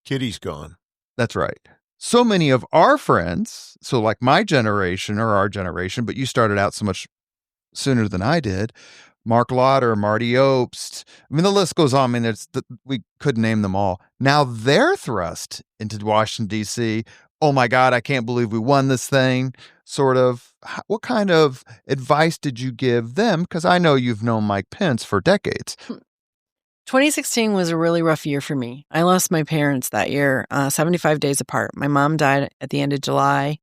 Speaker 2: Kitty's gone.
Speaker 1: That's right. So many of our friends, so like my generation or our generation, but you started out so much sooner than I did, Mark Lauder, Marty Obst. I mean, the list goes on. I mean, we couldn't name them all. Now they're thrust into Washington, D.C. Oh, my God, I can't believe we won this thing. Sort of. What kind of advice did you give them? Because I know you've known Mike Pence for decades.
Speaker 3: 2016 was a really rough year for me. I lost my parents that year, 75 days apart. My mom died at the end of July,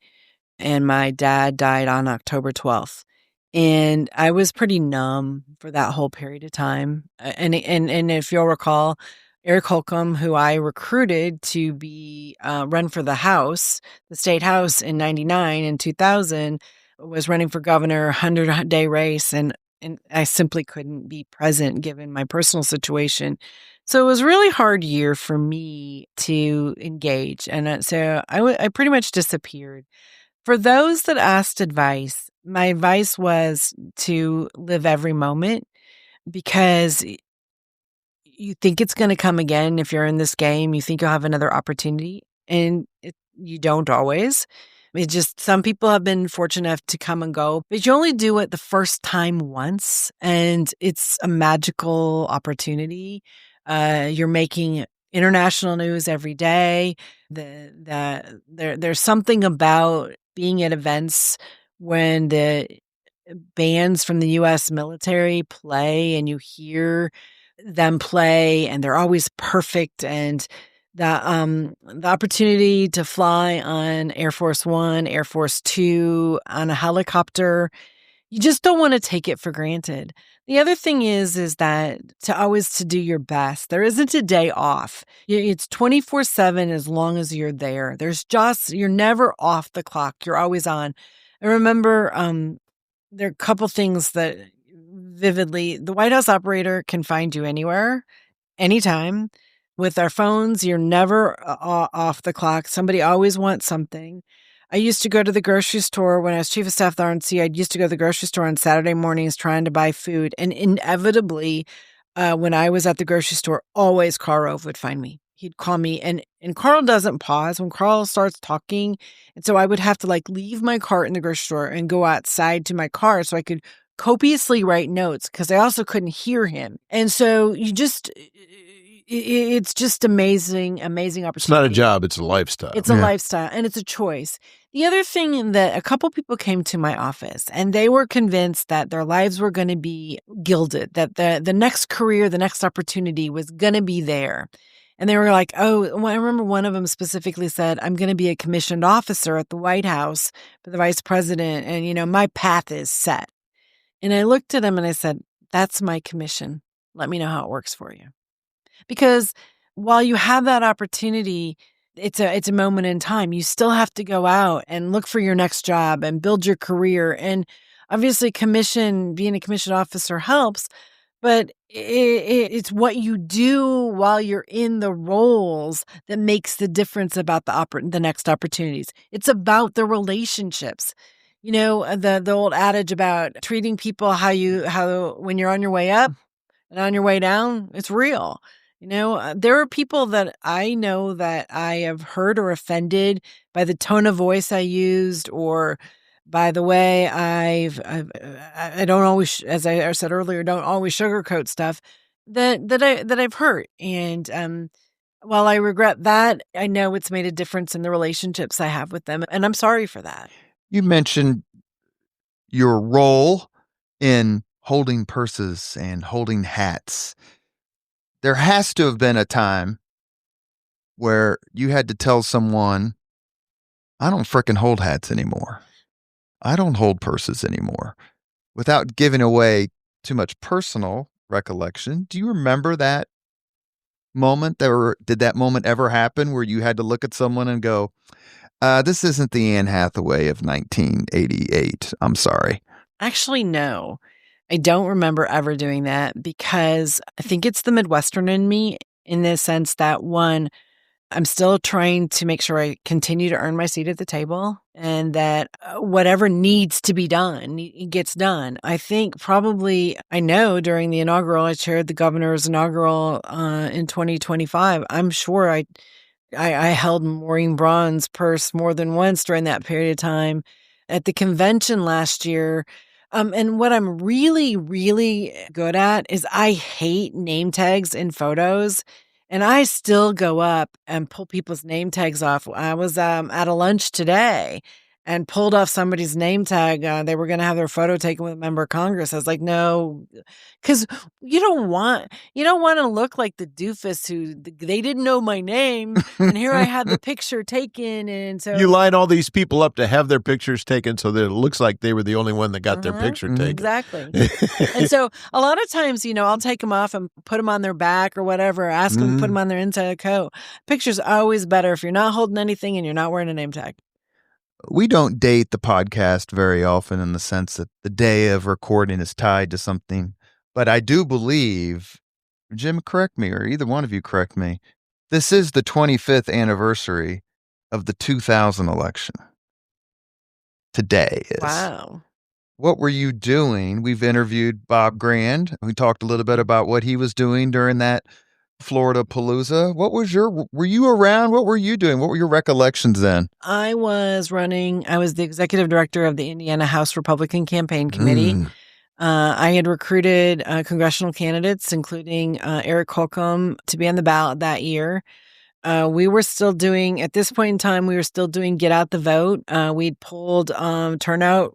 Speaker 3: and my dad died on October 12th. And I was pretty numb for that whole period of time. And if you'll recall, Eric Holcomb, who I recruited to be run for the House, the state House in 99 and 2000, was running for governor, 100-day race, and I simply couldn't be present given my personal situation. So it was a really hard year for me to engage. And so I pretty much disappeared. For those that asked advice, my advice was to live every moment, because you think it's going to come again. If you're in this game, you think you'll have another opportunity, and you don't always. It just, some people have been fortunate enough to come and go, but you only do it the first time once, and it's a magical opportunity. You're making international news every day. There's something about being at events when the bands from the U.S. military play and you hear them play, and they're always perfect. And the opportunity to fly on Air Force One, Air Force Two, on a helicopter, you just don't want to take it for granted. The other thing is that to do your best. There isn't a day off. It's 24/7 as long as you're there. You're never off the clock. You're always on. I remember there are a couple things that vividly, the White House operator can find you anywhere, anytime. With our phones, you're never off the clock. Somebody always wants something. I used to go to the grocery store when I was chief of staff at the RNC. I used to go to the grocery store on Saturday mornings trying to buy food. And inevitably, when I was at the grocery store, always Carl Rove would find me. He'd call me, and Carl doesn't pause when Carl starts talking. And so I would have to leave my cart in the grocery store and go outside to my car so I could copiously write notes, because I also couldn't hear him. And so it's just amazing opportunity.
Speaker 2: It's not a job, it's a lifestyle.
Speaker 3: It's a lifestyle, and it's a choice. The other thing, that a couple people came to my office and they were convinced that their lives were going to be gilded, that the next career, the next opportunity was going to be there. And they were like, oh, I remember one of them specifically said, I'm going to be a commissioned officer at the White House for the vice president. And, my path is set. And I looked at him and I said, that's my commission. Let me know how it works for you. Because while you have that opportunity, it's a moment in time. You still have to go out and look for your next job and build your career. And obviously being a commissioned officer helps, but it's what you do while you're in the roles that makes the difference about the next opportunities. It's about the relationships. The old adage about treating people how when you're on your way up and on your way down, it's real. There are people that I know that I have hurt or offended by the tone of voice I used, or by the way I don't always, as I said earlier, don't always sugarcoat stuff that I've hurt. And while I regret that, I know it's made a difference in the relationships I have with them, and I'm sorry for that.
Speaker 1: You mentioned your role in holding purses and holding hats. There has to have been a time where you had to tell someone, I don't frickin' hold hats anymore. I don't hold purses anymore. Without giving away too much personal recollection, do you remember that moment? Did that moment ever happen where you had to look at someone and go, this isn't the Anne Hathaway of 1988. I'm sorry.
Speaker 3: Actually, no. I don't remember ever doing that, because I think it's the Midwestern in me, in the sense that, one, I'm still trying to make sure I continue to earn my seat at the table, and that whatever needs to be done, it gets done. I think I know during the inaugural, I chaired the governor's inaugural in 2025. I'm sure I held Maureen Braun's purse more than once during that period of time. At the convention last year, and what I'm really, really good at is I hate name tags in photos, and I still go up and pull people's name tags off. I was at a lunch today and pulled off somebody's name tag. They were going to have their photo taken with a member of Congress. I was like, no, because you don't want to look like the doofus who they didn't know my name, and here I had the picture taken, and so
Speaker 2: you line all these people up to have their pictures taken so that it looks like they were the only one that got their picture taken.
Speaker 3: Exactly. And so a lot of times, I'll take them off and put them on their back or whatever, ask them to put them on their inside of the coat. Picture's always better if you're not holding anything and you're not wearing a name tag.
Speaker 1: We don't date the podcast very often, in the sense that the day of recording is tied to something. But I do believe, Jim, correct me, or either one of you correct me, this is the 25th anniversary of the 2000 election. Today is.
Speaker 3: Wow.
Speaker 1: What were you doing? We've interviewed Bob Grand. We talked a little bit about what he was doing during that Florida Palooza. Were you around? What were you doing? What were your recollections then?
Speaker 3: I was the executive director of the Indiana House Republican Campaign Committee. I had recruited congressional candidates, including Eric Holcomb, to be on the ballot that year. We were still doing, at this point in time, get out the vote. We'd pulled turnout.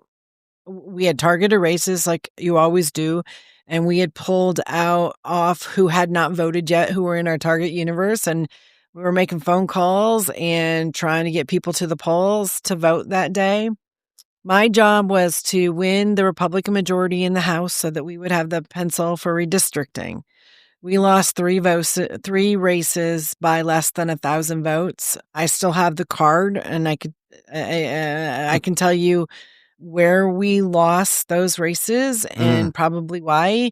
Speaker 3: We had targeted races like you always do. And we had pulled off who had not voted yet, who were in our target universe. And we were making phone calls and trying to get people to the polls to vote that day. My job was to win the Republican majority in the House so that we would have the pencil for redistricting. We lost three races by less than 1,000 votes. I still have the card, and I can tell you where we lost those races and probably why.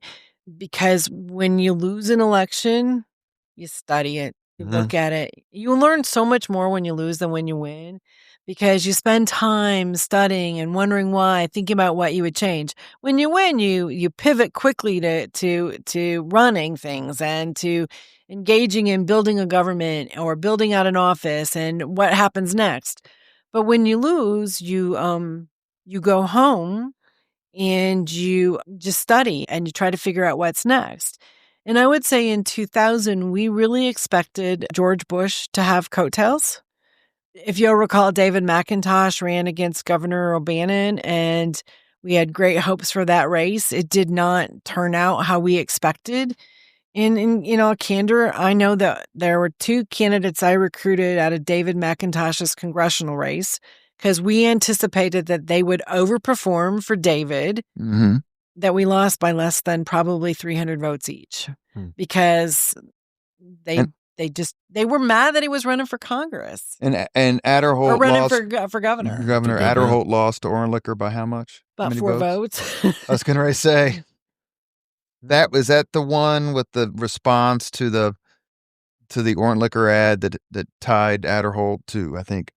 Speaker 3: Because when you lose an election, you study it, you look at it. You learn so much more when you lose than when you win, because you spend time studying and wondering why, thinking about what you would change. When you win, you pivot quickly to running things and to engaging in building a government or building out an office and what happens next. But when you lose, you go home and you just study and you try to figure out what's next. And I would say in 2000, we really expected George Bush to have coattails. If you'll recall, David McIntosh ran against Governor O'Bannon, and we had great hopes for that race. It did not turn out how we expected. In candor, I know that there were two candidates I recruited out of David McIntosh's congressional race because we anticipated that they would overperform for David, that we lost by less than probably 300 votes each because they were mad that he was running for Congress.
Speaker 1: And Adderholt
Speaker 3: lost
Speaker 1: for
Speaker 3: governor.
Speaker 1: Governor Adderholt lost to Ornlicker by how much?
Speaker 3: About 4 votes.
Speaker 1: I was going to say was that the one with the response to the Ornlicker ad that tied Adderholt to, I think,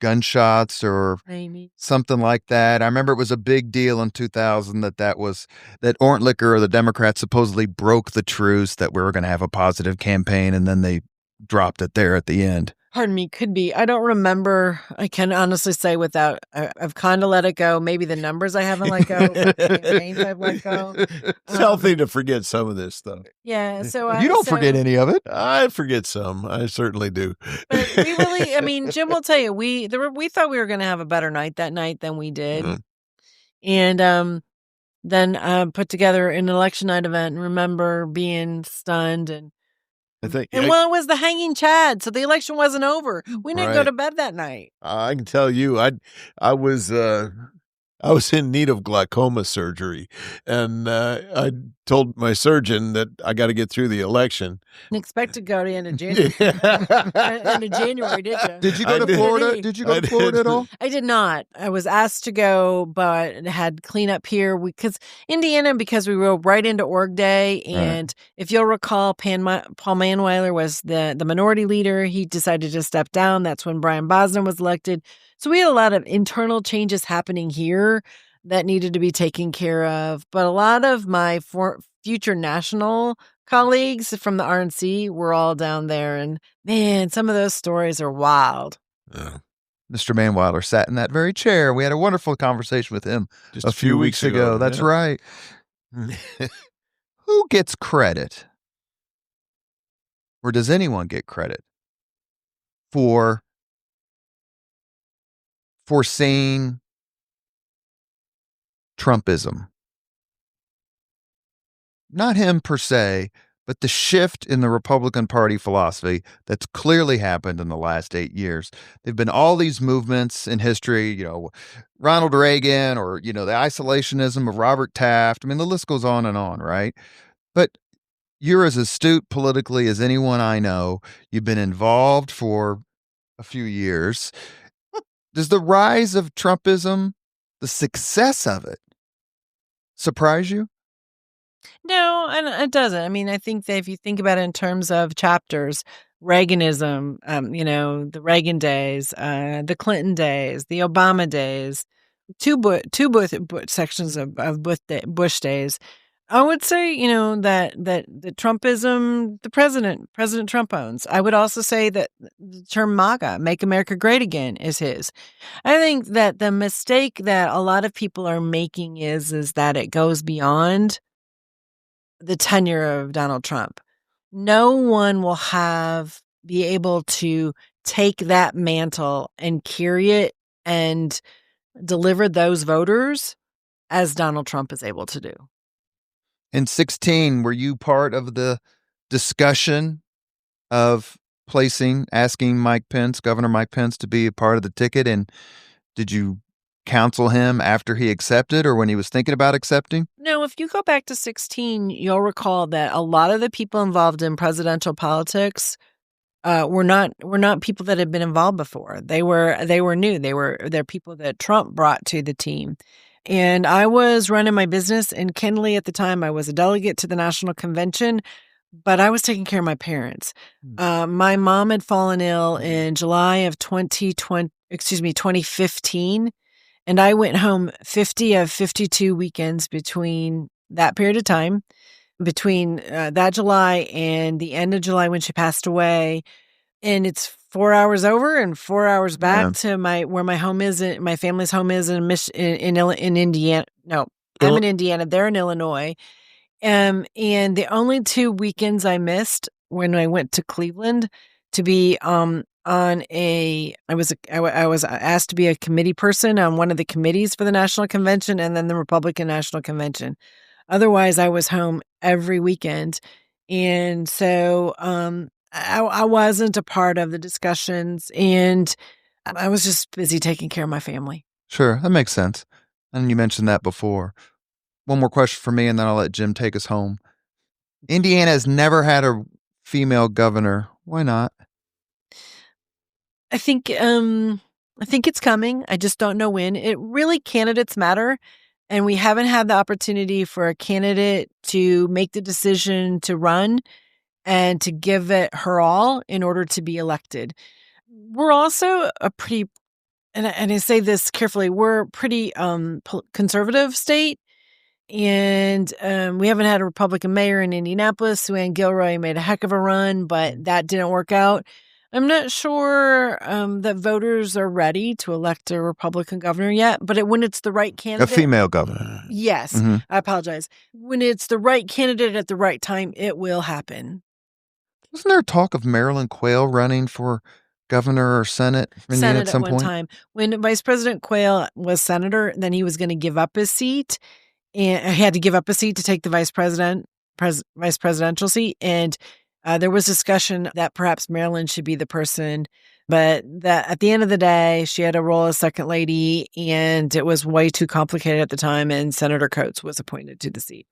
Speaker 1: gunshots or
Speaker 3: maybe
Speaker 1: something like that. I remember it was a big deal in 2000 that Ornlicker or the Democrats supposedly broke the truce that we were going to have a positive campaign, and then they dropped it there at the end.
Speaker 3: Pardon me, could be. I don't remember. I can honestly say without, I've kind of let it go. Maybe the numbers I haven't let go, the campaigns I've let go.
Speaker 2: It's healthy to forget some of this stuff.
Speaker 3: Yeah, so
Speaker 1: you don't forget any of it.
Speaker 2: I forget some. I certainly do.
Speaker 3: But we really, Jim will tell you, we thought we were going to have a better night that night than we did, and then put together an election night event and remember being stunned and. It was the hanging Chad, so the election wasn't over. We didn't go to bed that night.
Speaker 2: I can tell you, I was in need of glaucoma surgery, and I told my surgeon that I got to get through the election.
Speaker 3: Didn't expect to go to the end of January. End of January, did you?
Speaker 1: Did you go to Florida? Did you go to Florida at all?
Speaker 3: I did not. I was asked to go, but had cleanup here because Indiana, because we rode right into Org Day, and if you'll recall, Paul Manweiler was the minority leader. He decided to step down. That's when Brian Bosner was elected. So we had a lot of internal changes happening here that needed to be taken care of. But a lot of my future national colleagues from the RNC were all down there. And man, some of those stories are wild.
Speaker 1: Mr. Manweiler sat in that very chair. We had a wonderful conversation with him just a few weeks ago. That's right. Who gets credit? Or does anyone get credit for foreseeing Trumpism? Not him per se, but the shift in the Republican Party philosophy that's clearly happened in the last 8 years. There've been all these movements in history, Ronald Reagan or, the isolationism of Robert Taft. I mean, the list goes on and on, right? But you're as astute politically as anyone I know. You've been involved for a few years. Does the rise of Trumpism, the success of it, surprise you?
Speaker 3: No, and it doesn't. I think that if you think about it in terms of chapters, Reaganism, the Reagan days, the Clinton days, the Obama days, two sections of Bush days, I would say, that the Trumpism, President Trump owns. I would also say that the term MAGA, Make America Great Again, is his. I think that the mistake that a lot of people are making is that it goes beyond the tenure of Donald Trump. No one will be able to take that mantle and carry it and deliver those voters as Donald Trump is able to do.
Speaker 1: In 2016, were you part of the discussion of asking Governor Mike Pence, to be a part of the ticket? And did you counsel him after he accepted or when he was thinking about accepting?
Speaker 3: No, if you go back to 2016, you'll recall that a lot of the people involved in presidential politics were not people that had been involved before. They were new. They're people that Trump brought to the team. And I was running my business, and candidly at the time I was a delegate to the national convention, but I was taking care of my parents. My mom had fallen ill in July of 2015, and I went home 50 of 52 weekends between that period of time, between that July and the end of July when she passed away. And it's 4 hours over and 4 hours back to where my home is. My family's home is in Indiana. No, I'm in Indiana. They're in Illinois. And the only 2 weekends I missed when I went to Cleveland to be I was asked to be a committee person on one of the committees for the National Convention and then the Republican National Convention. Otherwise, I was home every weekend. And so I wasn't a part of the discussions, and I was just busy taking care of my family.
Speaker 1: Sure, that makes sense. And you mentioned that before. One more question for me, and then I'll let Jim take us home. Indiana has never had a female governor. Why not?
Speaker 3: I think it's coming. I just don't know when. Candidates matter, and we haven't had the opportunity for a candidate to make the decision to run and to give it her all in order to be elected. We're also a pretty, and I say this carefully, we're a pretty conservative state. And we haven't had a Republican mayor in Indianapolis. Sue Ann Gilroy made a heck of a run, but that didn't work out. I'm not sure that voters are ready to elect a Republican governor yet, but when it's the right candidate.
Speaker 1: A female governor.
Speaker 3: Yes, I apologize. When it's the right candidate at the right time, it will happen.
Speaker 1: Wasn't there talk of Marilyn Quayle running for governor or Senate
Speaker 3: at
Speaker 1: some
Speaker 3: one
Speaker 1: point?
Speaker 3: Time. When Vice President Quayle was senator, then he was going to give up his seat, and he had to give up a seat to take the vice presidential seat. And there was discussion that perhaps Marilyn should be the person, but that at the end of the day, she had a role as second lady, and it was way too complicated at the time, and Senator Coates was appointed to the seat.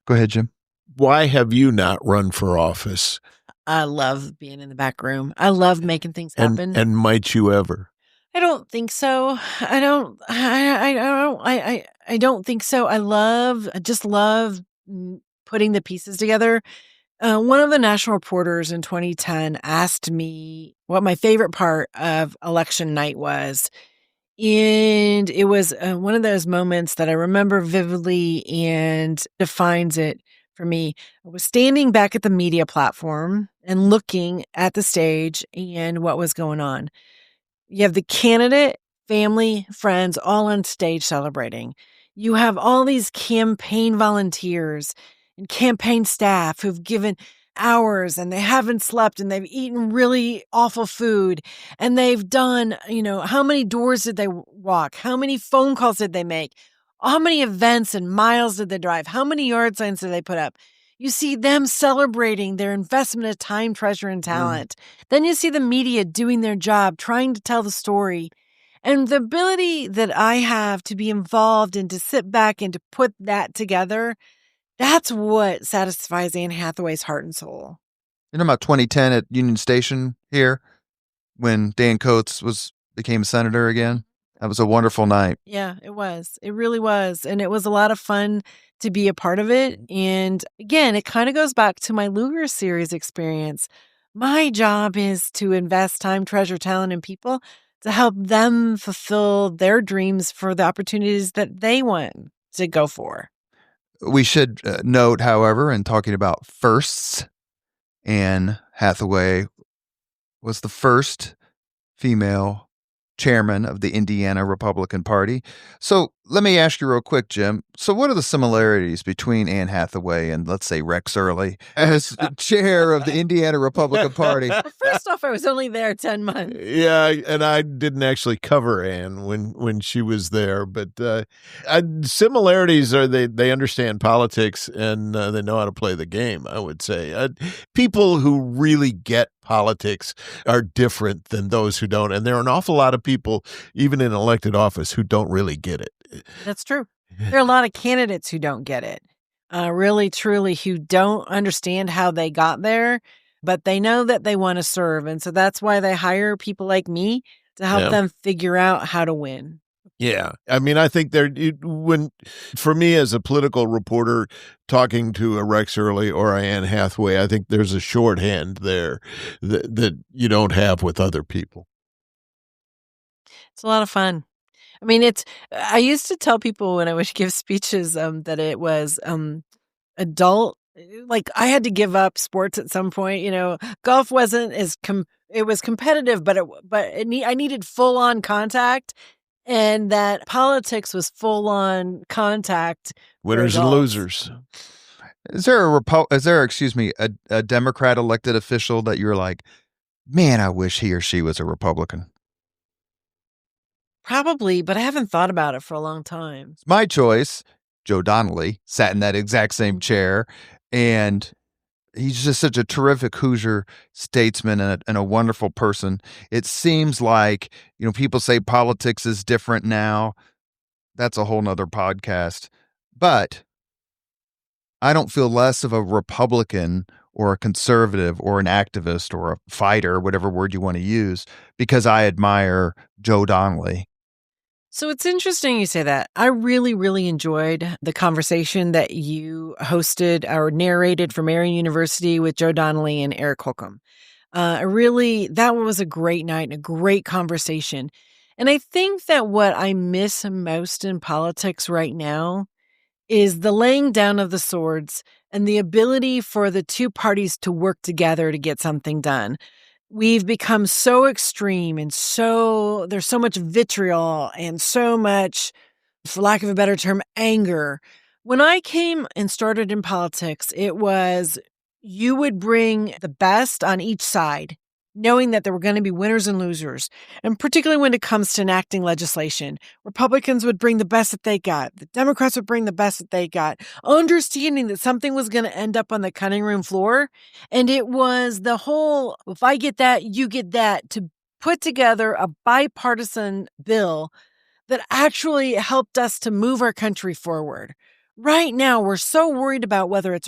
Speaker 1: Go ahead, Jim.
Speaker 2: Why have you not run for office?
Speaker 3: I love being in the back room. I love making things happen.
Speaker 2: And might you ever?
Speaker 3: I don't think so. I don't think so. I just love putting the pieces together. One of the national reporters in 2010 asked me what my favorite part of election night was. And it was one of those moments that I remember vividly and defines it for me. I was standing back at the media platform and looking at the stage and what was going on. You have the candidate, family, friends, all on stage celebrating. You have all these campaign volunteers and campaign staff who've given hours and they haven't slept and they've eaten really awful food and they've done, how many doors did they walk? How many phone calls did they make? How many events and miles did they drive? How many yard signs did they put up? You see them celebrating their investment of time, treasure, and talent. Then you see the media doing their job, trying to tell the story. And the ability that I have to be involved and to sit back and to put that together, that's what satisfies Anne Hathaway's heart and soul.
Speaker 1: You know about 2010 at Union Station here when Dan Coates became senator again? That was a wonderful night.
Speaker 3: Yeah, it was. It really was. And it was a lot of fun to be a part of it. And again, it kind of goes back to my Lugar series experience. My job is to invest time, treasure, talent, and people to help them fulfill their dreams for the opportunities that they want to go for.
Speaker 1: We should note, however, in talking about firsts, Anne Hathaway was the first female chairman of the Indiana Republican Party. So let me ask you real quick, Jim. So what are the similarities between Anne Hathaway and, let's say, Rex Early as the chair of the Indiana Republican Party?
Speaker 3: Well, first off, I was only there 10 months.
Speaker 2: Yeah, and I didn't actually cover Anne when she was there, but similarities are they understand politics and they know how to play the game, I would say. People who really get politics are different than those who don't, and there are an awful lot of people, even in elected office, who don't really get it.
Speaker 3: That's true. There are a lot of candidates who don't get it, really, truly, who don't understand how they got there, but they know that they want to serve. And so that's why they hire people like me to help them figure out how to win.
Speaker 2: Yeah. I mean, I think for me as a political reporter talking to a Rex Early or a Anne Hathaway, I think there's a shorthand there that you don't have with other people.
Speaker 3: It's a lot of fun. I mean, I used to tell people when I would give speeches that it was adult. Like I had to give up sports at some point. Golf wasn't it was competitive, but I needed full on contact, and that politics was full on contact.
Speaker 2: Winners and losers.
Speaker 1: Is there a Democrat elected official that you're like, man, I wish he or she was a Republican?
Speaker 3: Probably, but I haven't thought about it for a long time.
Speaker 1: My choice, Joe Donnelly, sat in that exact same chair, and he's just such a terrific Hoosier statesman and a wonderful person. It seems like, people say politics is different now. That's a whole nother podcast. But I don't feel less of a Republican or a conservative or an activist or a fighter, whatever word you want to use, because I admire Joe Donnelly.
Speaker 3: So it's interesting you say that. I really, really enjoyed the conversation that you hosted or narrated from Marian University with Joe Donnelly and Eric Holcomb. That was a great night and a great conversation. And I think that what I miss most in politics right now is the laying down of the swords and the ability for the two parties to work together to get something done. We've become so extreme and there's so much vitriol and so much, for lack of a better term, anger. When I came and started in politics, it was you would bring the best on each side, knowing that there were going to be winners and losers. And particularly when it comes to enacting legislation, Republicans would bring the best that they got. The Democrats would bring the best that they got, understanding that something was going to end up on the cutting room floor. And it was the whole, if I get that, you get that, to put together a bipartisan bill that actually helped us to move our country forward. Right now, we're so worried about whether it's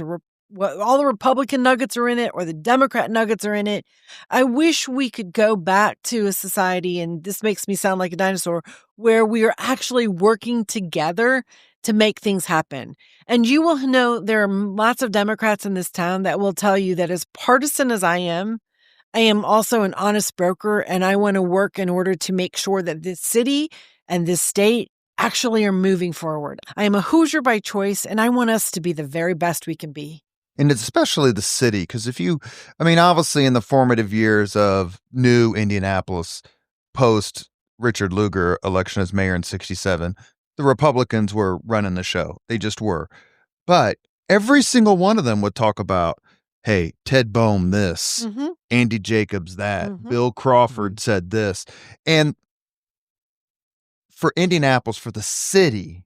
Speaker 3: all the Republican nuggets are in it or the Democrat nuggets are in it. I wish we could go back to a society, and this makes me sound like a dinosaur, where we are actually working together to make things happen. And you will know there are lots of Democrats in this town that will tell you that as partisan as I am also an honest broker, and I want to work in order to make sure that this city and this state actually are moving forward. I am a Hoosier by choice, and I want us to be the very best we can be.
Speaker 1: And it's especially the city, because obviously in the formative years of new Indianapolis, post Richard Lugar election as mayor in 1967, the Republicans were running the show. They just were. But every single one of them would talk about, hey, Ted Boehm this, Andy Jacobs that, Bill Crawford said this. And for Indianapolis, for the city,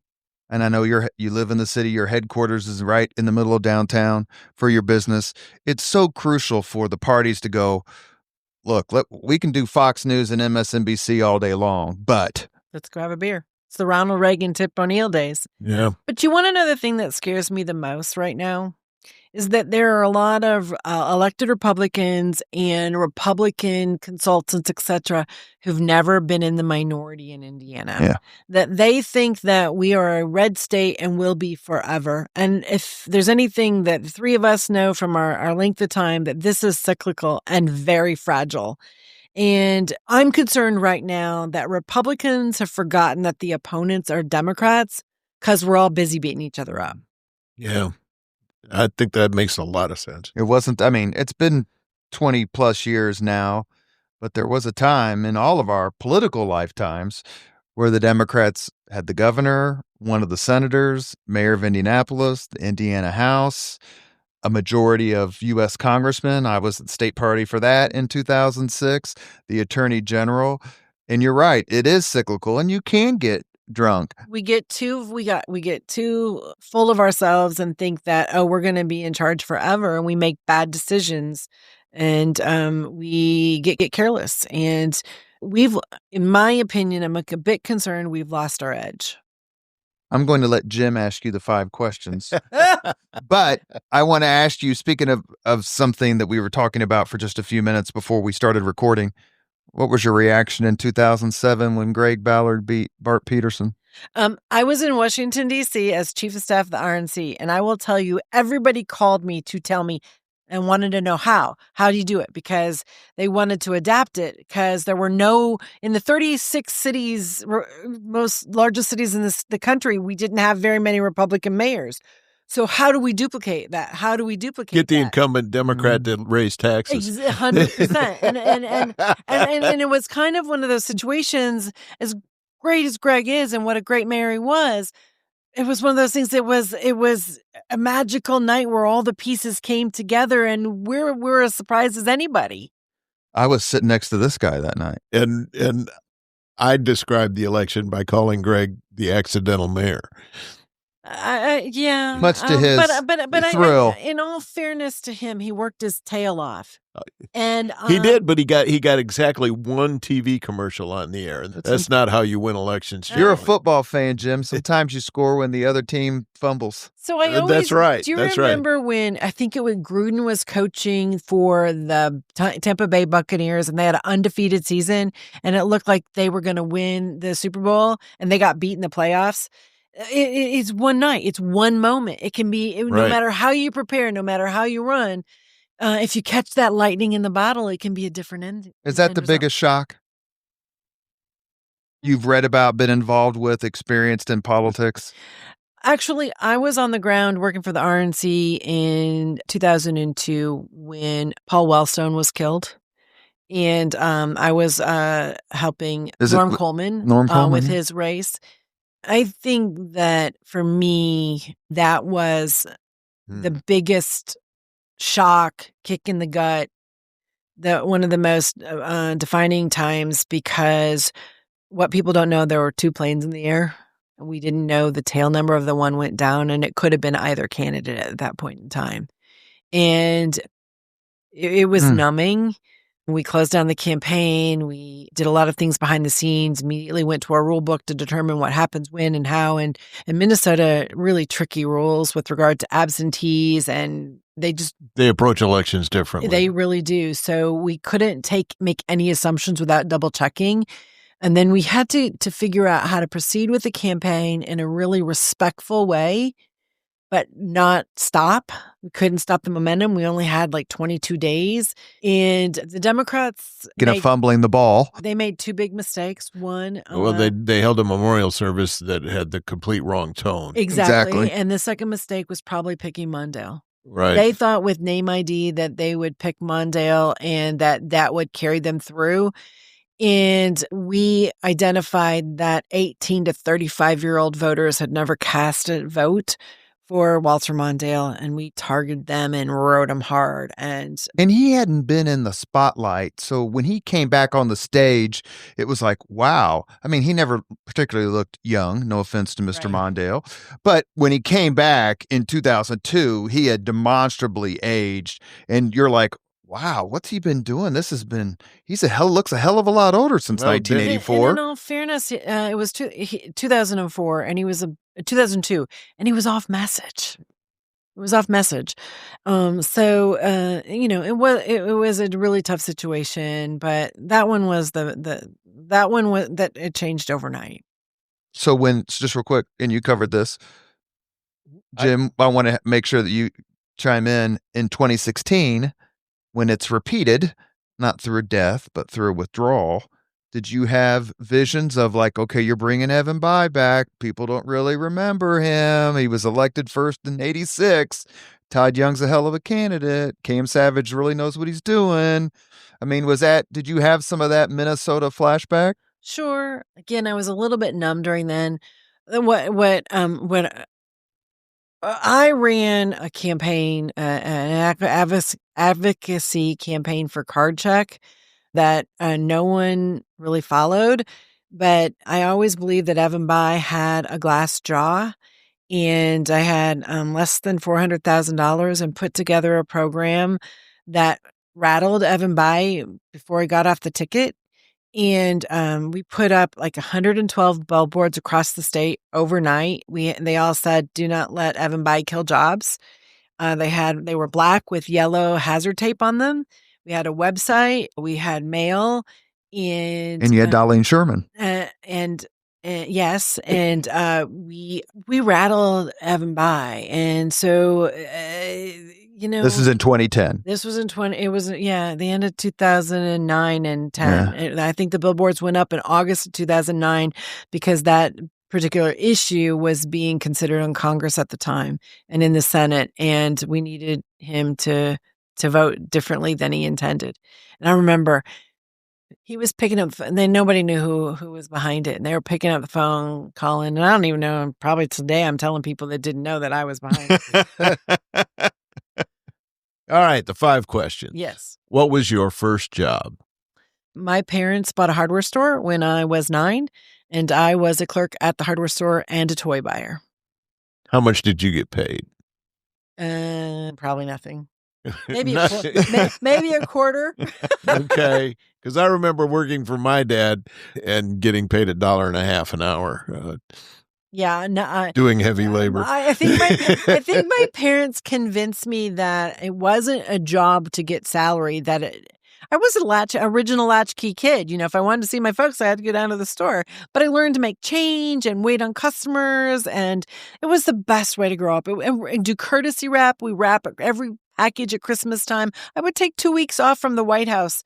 Speaker 1: and I know you live in the city, your headquarters is right in the middle of downtown for your business. It's so crucial for the parties to go, look, we can do Fox News and MSNBC all day long, but
Speaker 3: let's go have a beer. It's the Ronald Reagan, Tip O'Neill days.
Speaker 2: Yeah.
Speaker 3: But you want to know the thing that scares me the most right now? Is that there are a lot of elected Republicans and Republican consultants, et cetera, who've never been in the minority in Indiana.
Speaker 1: Yeah.
Speaker 3: That they think that we are a red state and will be forever. And if there's anything that the three of us know from our length of time, that this is cyclical and very fragile. And I'm concerned right now that Republicans have forgotten that the opponents are Democrats because we're all busy beating each other up.
Speaker 2: Yeah. I think that makes a lot of sense.
Speaker 1: It wasn't, I mean, it's been 20 plus years now, but there was a time in all of our political lifetimes where the Democrats had the governor, one of the senators, mayor of Indianapolis, the Indiana House, a majority of U.S. congressmen. I was at the state party for that in 2006, the attorney general. And you're right, it is cyclical and you can get drunk.
Speaker 3: We get too full of ourselves and think that, oh, we're going to be in charge forever, and we make bad decisions, and we get careless. And we've, in my opinion, I'm a bit concerned we've lost our edge.
Speaker 1: I'm going to let Jim ask you the 5 questions. But I want to ask you, speaking of something that we were talking about for just a few minutes before we started recording, what was your reaction in 2007 when Greg Ballard beat Bart Peterson?
Speaker 3: I was in Washington, D.C. as chief of staff of the RNC, and I will tell you, everybody called me to tell me and wanted to know how. How do you do it? Because they wanted to adapt it, because there were no, in the 36 cities, most largest cities in the country, we didn't have very many Republican mayors. So how do we duplicate that? How do we duplicate
Speaker 2: Get the
Speaker 3: that?
Speaker 2: incumbent Democrat to raise taxes.
Speaker 3: 100%. And it was kind of one of those situations, as great as Greg is and what a great mayor he was, it was one of those things. It was a magical night where all the pieces came together, and we're as surprised as anybody.
Speaker 1: I was sitting next to this guy that night.
Speaker 2: And I described the election by calling Greg the accidental mayor.
Speaker 3: Yeah.
Speaker 1: Much to his thrill.
Speaker 3: In all fairness to him, he worked his tail off. And
Speaker 2: he did, but he got exactly one TV commercial on the air. That's not how you win elections.
Speaker 1: You're a football fan, Jim. Sometimes you score when the other team fumbles.
Speaker 3: So I always,
Speaker 2: that's right.
Speaker 3: Do you
Speaker 2: that's
Speaker 3: remember
Speaker 2: right.
Speaker 3: when I think it was Gruden was coaching for the Tampa Bay Buccaneers, and they had an undefeated season, and it looked like they were going to win the Super Bowl, and they got beat in the playoffs. It's one night. It's one moment. It can be no matter how you prepare, no matter how you run. If you catch that lightning in the bottle, it can be a different end.
Speaker 1: Is that the biggest shock you've read about, been involved with, experienced in politics?
Speaker 3: Actually, I was on the ground working for the RNC in 2002 when Paul Wellstone was killed. And I was helping Norm Coleman with his race. I think that for me, that was the biggest shock, kick in the gut, one of the most defining times, because what people don't know, there were 2 planes in the air. And we didn't know the tail number of the one went down, and it could have been either candidate at that point in time. And it was numbing. We closed down the campaign. We did a lot of things behind the scenes, immediately went to our rule book to determine what happens when and how. And in Minnesota, really tricky rules with regard to absentees, and they
Speaker 2: approach elections differently.
Speaker 3: They really do. So we couldn't make any assumptions without double checking. And then we had to figure out how to proceed with the campaign in a really respectful way, but not stop. We couldn't stop the momentum. We only had like 22 days. And the Democrats
Speaker 1: fumbling the ball.
Speaker 3: They made 2 big mistakes. One,
Speaker 2: they held a memorial service that had the complete wrong tone.
Speaker 3: Exactly. And the second mistake was probably picking Mondale.
Speaker 2: Right.
Speaker 3: They thought with name ID that they would pick Mondale and that would carry them through. And we identified that 18 to 35-year-old voters had never cast a vote for Walter Mondale, and we targeted them and rode them hard. And
Speaker 1: he hadn't been in the spotlight. So when he came back on the stage, it was like, wow. I mean, he never particularly looked young, no offense to Mr. Mondale. But when he came back in 2002, he had demonstrably aged. And you're like, wow, what's he been doing? Looks a hell of a lot older since 1984.
Speaker 3: And in all fairness, it was 2004, and he was 2002, and he was off message. It was off message. So it was a really tough situation, but that one was that it changed overnight.
Speaker 1: So just real quick, and you covered this, Jim, I want to make sure that you chime in 2016. When it's repeated, not through a death, but through a withdrawal, Did you have visions of like, okay, you're bringing Evan Bayh back. People don't really remember him. He was elected first in 86. Todd Young's a hell of a candidate. Cam Savage really knows what he's doing. I mean, did you have some of that Minnesota flashback?
Speaker 3: Sure. Again, I was a little bit numb during then. When I ran a campaign, an advocacy campaign for card check that no one really followed. But I always believed that Evan Bayh had a glass jaw, and I had less than $400,000 and put together a program that rattled Evan Bayh before he got off the ticket. And we put up like 112 billboards across the state overnight. They all said, "Do not let Evan Bayh kill jobs." They were black with yellow hazard tape on them. We had a website. We had mail, and
Speaker 1: you had Darlene Sherman.
Speaker 3: Yes, and we rattled Evan Bayh, and so
Speaker 1: this is in 2010.
Speaker 3: This was in It was the end of 2009 and 10.
Speaker 1: Yeah.
Speaker 3: I think the billboards went up in August of 2009 because that particular issue was being considered in Congress at the time and in the Senate, and we needed him to vote differently than he intended. And I remember he was picking up, and then nobody knew who was behind it. And they were picking up the phone, calling. And I don't even know. Probably today I'm telling people that didn't know that I was behind it.
Speaker 2: All right, the 5 questions.
Speaker 3: Yes.
Speaker 2: What was your first job?
Speaker 3: My parents bought a hardware store when I was 9, and I was a clerk at the hardware store and a toy buyer.
Speaker 2: How much did you get paid?
Speaker 3: Probably nothing. Maybe a quarter.
Speaker 2: Okay. Because I remember working for my dad and getting paid $1.50 an hour. Doing heavy labor.
Speaker 3: I think my parents convinced me that it wasn't a job to get salary. I was original latchkey kid. If I wanted to see my folks, I had to go down to the store. But I learned to make change and wait on customers, and it was the best way to grow up. And do courtesy wrap. We wrap every package at Christmas time. I would take 2 weeks off from the White House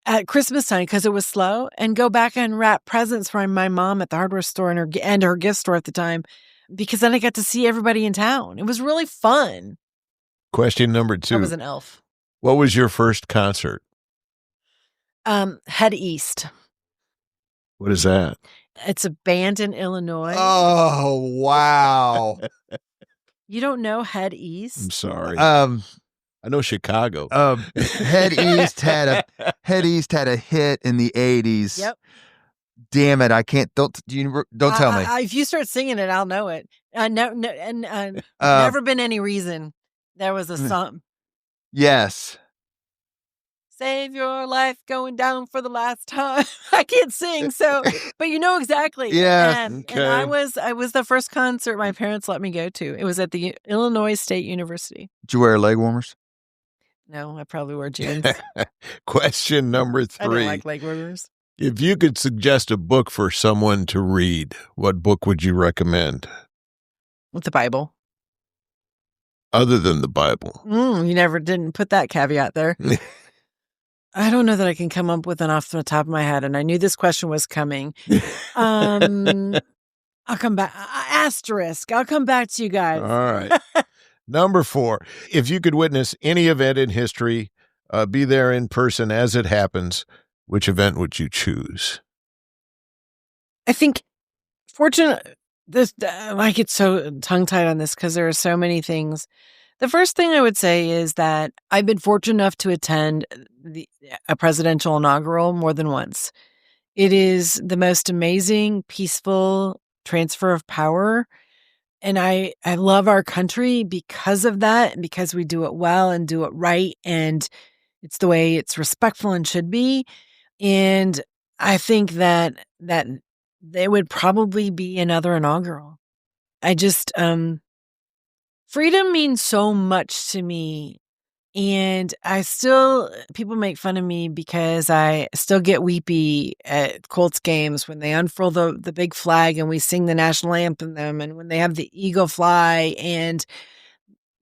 Speaker 3: at Christmas time because it was slow, and go back and wrap presents for my mom at the hardware store and her gift store at the time, because then I got to see everybody in town. It was really fun.
Speaker 2: Question number 2.
Speaker 3: I was an elf.
Speaker 2: What was your first concert?
Speaker 3: Head East.
Speaker 2: What is that?
Speaker 3: It's a band in Illinois.
Speaker 1: Oh, wow.
Speaker 3: You don't know Head East?
Speaker 2: I'm sorry. I know Chicago.
Speaker 1: Head East had a hit in the 80s.
Speaker 3: Yep.
Speaker 1: Damn it! I can't. Don't tell me.
Speaker 3: If you start singing it, I'll know it. Never been any reason. There was a song.
Speaker 1: Yes.
Speaker 3: Save your life going down for the last time. I can't sing, but you know exactly.
Speaker 1: Yeah.
Speaker 3: And I was the first concert my parents let me go to. It was at the Illinois State University.
Speaker 1: Did you wear leg warmers?
Speaker 3: No, I probably wore jeans.
Speaker 2: Question number 3.
Speaker 3: I don't like leg warmers.
Speaker 2: If you could suggest a book for someone to read, what book would you recommend?
Speaker 3: With the Bible.
Speaker 2: Other than the Bible.
Speaker 3: You never didn't put that caveat there. I don't know that I can come up with an off the top of my head, and I knew this question was coming. I'll come back. Asterisk. I'll come back to you guys.
Speaker 2: All right. Number 4. If you could witness any event in history, be there in person as it happens, which event would you choose?
Speaker 3: I think, I get so tongue-tied on this because there are so many things. The first thing I would say is that I've been fortunate enough to attend a presidential inaugural more than once. It is the most amazing, peaceful transfer of power. And I love our country because of that, and because we do it well and do it right. And it's the way it's respectful and should be. And I think that there would probably be another inaugural. I just, freedom means so much to me. And people make fun of me because I still get weepy at Colts games when they unfurl the big flag and we sing the national anthem, and when they have the eagle fly, and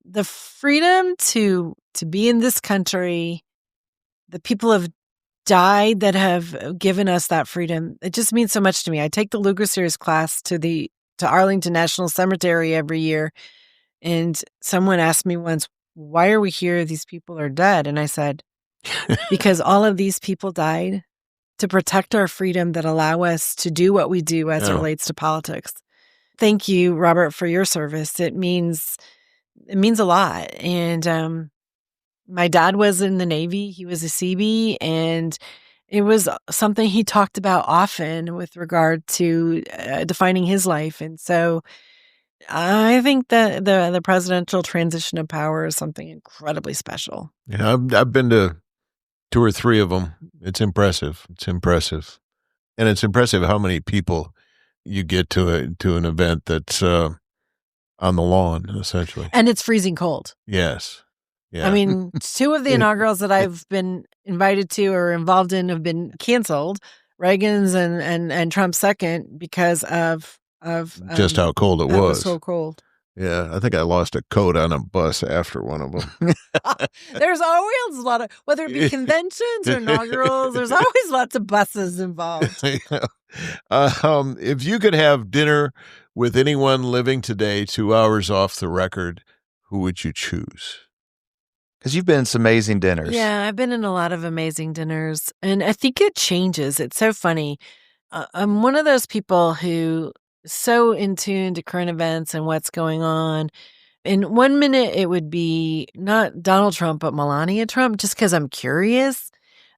Speaker 3: the freedom to be in this country. The people have died that have given us that freedom. It just means so much to me. I take the Luger Series class to Arlington National Cemetery every year. And someone asked me once, why are we here? These people are dead. And I said, because all of these people died to protect our freedom that allow us to do what we do as it relates to politics. Thank you, Robert, for your service. It means a lot. And my dad was in the Navy. He was a Seabee, and it was something he talked about often with regard to defining his life. And so I think that the presidential transition of power is something incredibly special.
Speaker 2: Yeah, I've been to 2 or 3 of them. It's impressive. And it's impressive how many people you get to an event that's on the lawn, essentially.
Speaker 3: And it's freezing cold.
Speaker 2: Yes. Yeah.
Speaker 3: I mean, 2 of the inaugurals that I've been invited to or involved in have been canceled. Reagan's and Trump's second because of
Speaker 2: just how cold it was.
Speaker 3: It was so cold.
Speaker 2: Yeah, I think I lost a coat on a bus after one of them.
Speaker 3: There's always a lot of, whether it be conventions or inaugurals, there's always lots of buses involved.
Speaker 2: If you could have dinner with anyone living today 2 hours off the record, who would you choose?
Speaker 1: Because you've been in some amazing dinners.
Speaker 3: Yeah, I've been in a lot of amazing dinners, and I think it changes. It's so funny. I'm one of those people who is so in tune to current events and what's going on. In 1 minute, it would be not Donald Trump, but Melania Trump, just because I'm curious.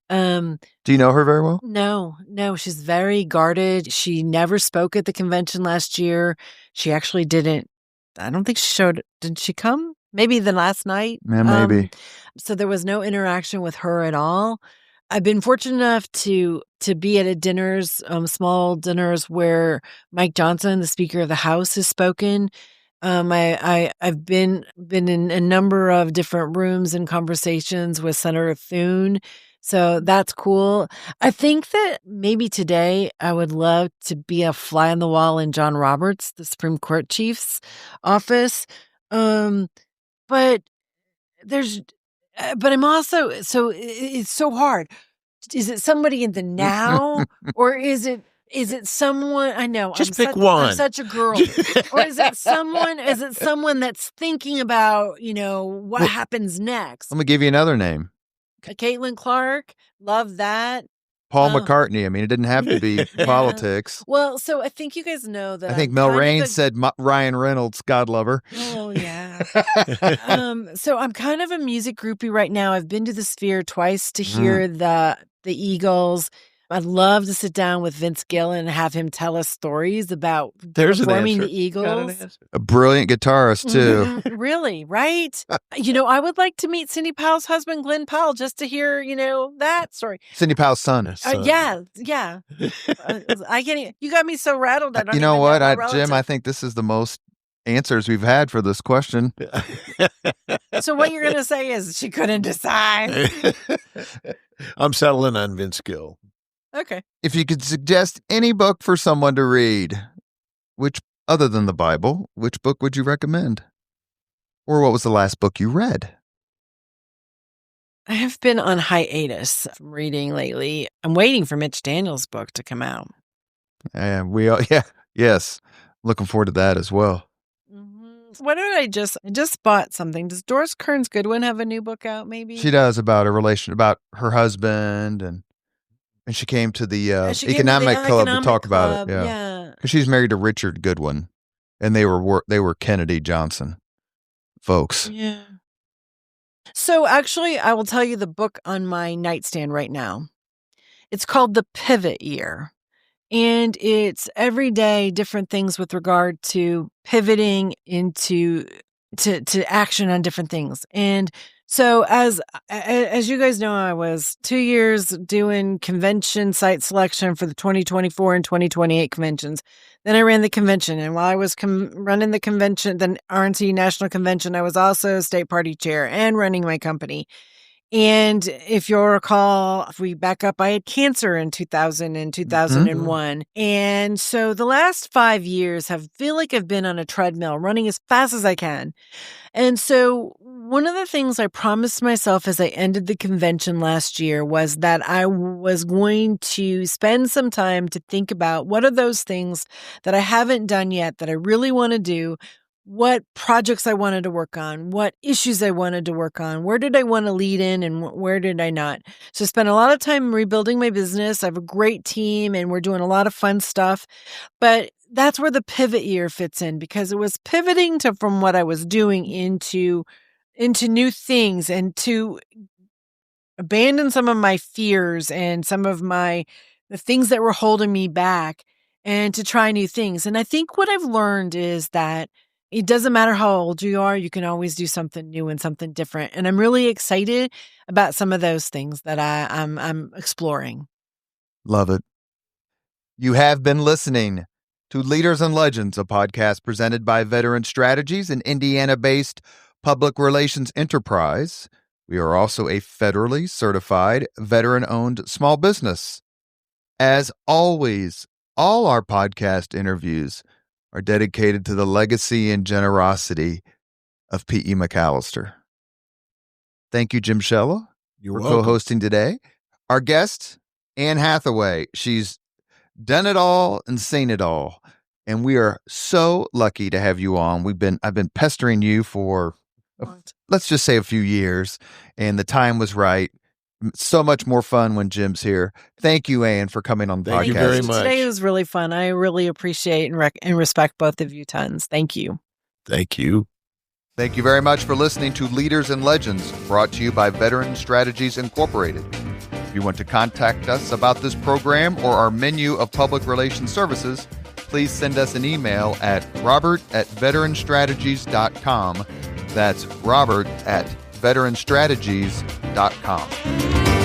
Speaker 1: Do you know her very well?
Speaker 3: No, she's very guarded. She never spoke at the convention last year. She actually didn't. I don't think she showed. Did she come? Maybe the last night.
Speaker 1: Yeah, maybe.
Speaker 3: So there was no interaction with her at all. I've been fortunate enough to be at dinners, small dinners where Mike Johnson, the Speaker of the House, has spoken. I've been in a number of different rooms and conversations with Senator Thune. So that's cool. I think that maybe today I would love to be a fly on the wall in John Roberts, the Supreme Court Chief's office. But I'm also, so it's so hard. Is it somebody in the now or is it someone, I know.
Speaker 2: Just pick one.
Speaker 3: I'm such a girl. Or is it someone that's thinking about, what happens next?
Speaker 1: Let me give you another name.
Speaker 3: Caitlin Clark. Love that.
Speaker 1: Paul McCartney. I mean, it didn't have to be politics.
Speaker 3: Well, so I think you guys know that.
Speaker 1: I think Mel Raines said Ryan Reynolds, God love her.
Speaker 3: Oh, yeah. So I'm kind of a music groupie right now. I've been to the Sphere twice to hear the Eagles. I'd love to sit down with Vince Gill and have him tell us stories about performing the Eagles.
Speaker 1: A brilliant guitarist, too.
Speaker 3: Mm-hmm. Really, right? I would like to meet Cindy Powell's husband, Glenn Powell, just to hear, that story.
Speaker 1: Cindy Powell's son.
Speaker 3: Yeah. I can't. You got me so rattled. I don't.
Speaker 1: You know what, Jim? I think this is the most answers we've had for this question.
Speaker 3: So what you're going to say is she couldn't decide.
Speaker 2: I'm settling on Vince Gill.
Speaker 3: Okay.
Speaker 1: If you could suggest any book for someone to read, other than the Bible, which book would you recommend? Or what was the last book you read?
Speaker 3: I have been on hiatus from reading lately. I'm waiting for Mitch Daniels' book to come out.
Speaker 1: And yes. Looking forward to that as well.
Speaker 3: Mm-hmm. What did I just bought something. Does Doris Kearns Goodwin have a new book out, maybe?
Speaker 1: She does, about about her husband, and she came to the economic club to talk about it. Yeah. Because she's married to Richard Goodwin, and they were Kennedy Johnson folks.
Speaker 3: Yeah. So actually, I will tell you the book on my nightstand right now. It's called The Pivot Year. And it's every day different things with regard to pivoting into to action on different things. And so as you guys know, I was 2 years doing convention site selection for the 2024 and 2028 conventions. Then I ran the convention. And while I was running the convention, the RNC National Convention, I was also state party chair and running my company. And if you'll recall, if we back up, I had cancer in 2000 and 2001. Mm-hmm. And so the last 5 years feel like I've been on a treadmill running as fast as I can. And so One of the things I promised myself as I ended the convention last year was that I was going to spend some time to think about what are those things that I haven't done yet that I really want to do, what projects I wanted to work on, what issues I wanted to work on, where did I want to lead in and where did I not. So I spent a lot of time rebuilding my business. I have a great team and we're doing a lot of fun stuff, but that's where the pivot year fits in because it was pivoting from what I was doing into new things and to abandon some of my fears and some of the things that were holding me back and to try new things. And I think what I've learned is that it doesn't matter how old you are, you can always do something new and something different. And I'm really excited about some of those things that I'm exploring.
Speaker 1: Love it. You have been listening to Leaders and Legends, a podcast presented by Veteran Strategies, an Indiana-based public relations enterprise. We are also a federally certified, veteran-owned small business. As always, all our podcast interviews are dedicated to the legacy and generosity of P.E. McAllister. Thank you, Jim Shella,
Speaker 2: You're
Speaker 1: for
Speaker 2: welcome.
Speaker 1: co-hosting today. Our guest, Anne Hathaway. She's done it all and seen it all. And we are so lucky to have you on. I've been pestering you for, let's just say, a few years, and the time was right. So much more fun when Jim's here. Thank you, Anne, for coming on the podcast.
Speaker 2: Thank you very much.
Speaker 3: Today was really fun. I really appreciate and respect both of you tons. Thank you.
Speaker 2: Thank you.
Speaker 1: Thank you very much for listening to Leaders and Legends, brought to you by Veteran Strategies Incorporated. If you want to contact us about this program or our menu of public relations services, please send us an email at robert@veteranstrategies.com. That's robert@veteranstrategies.com.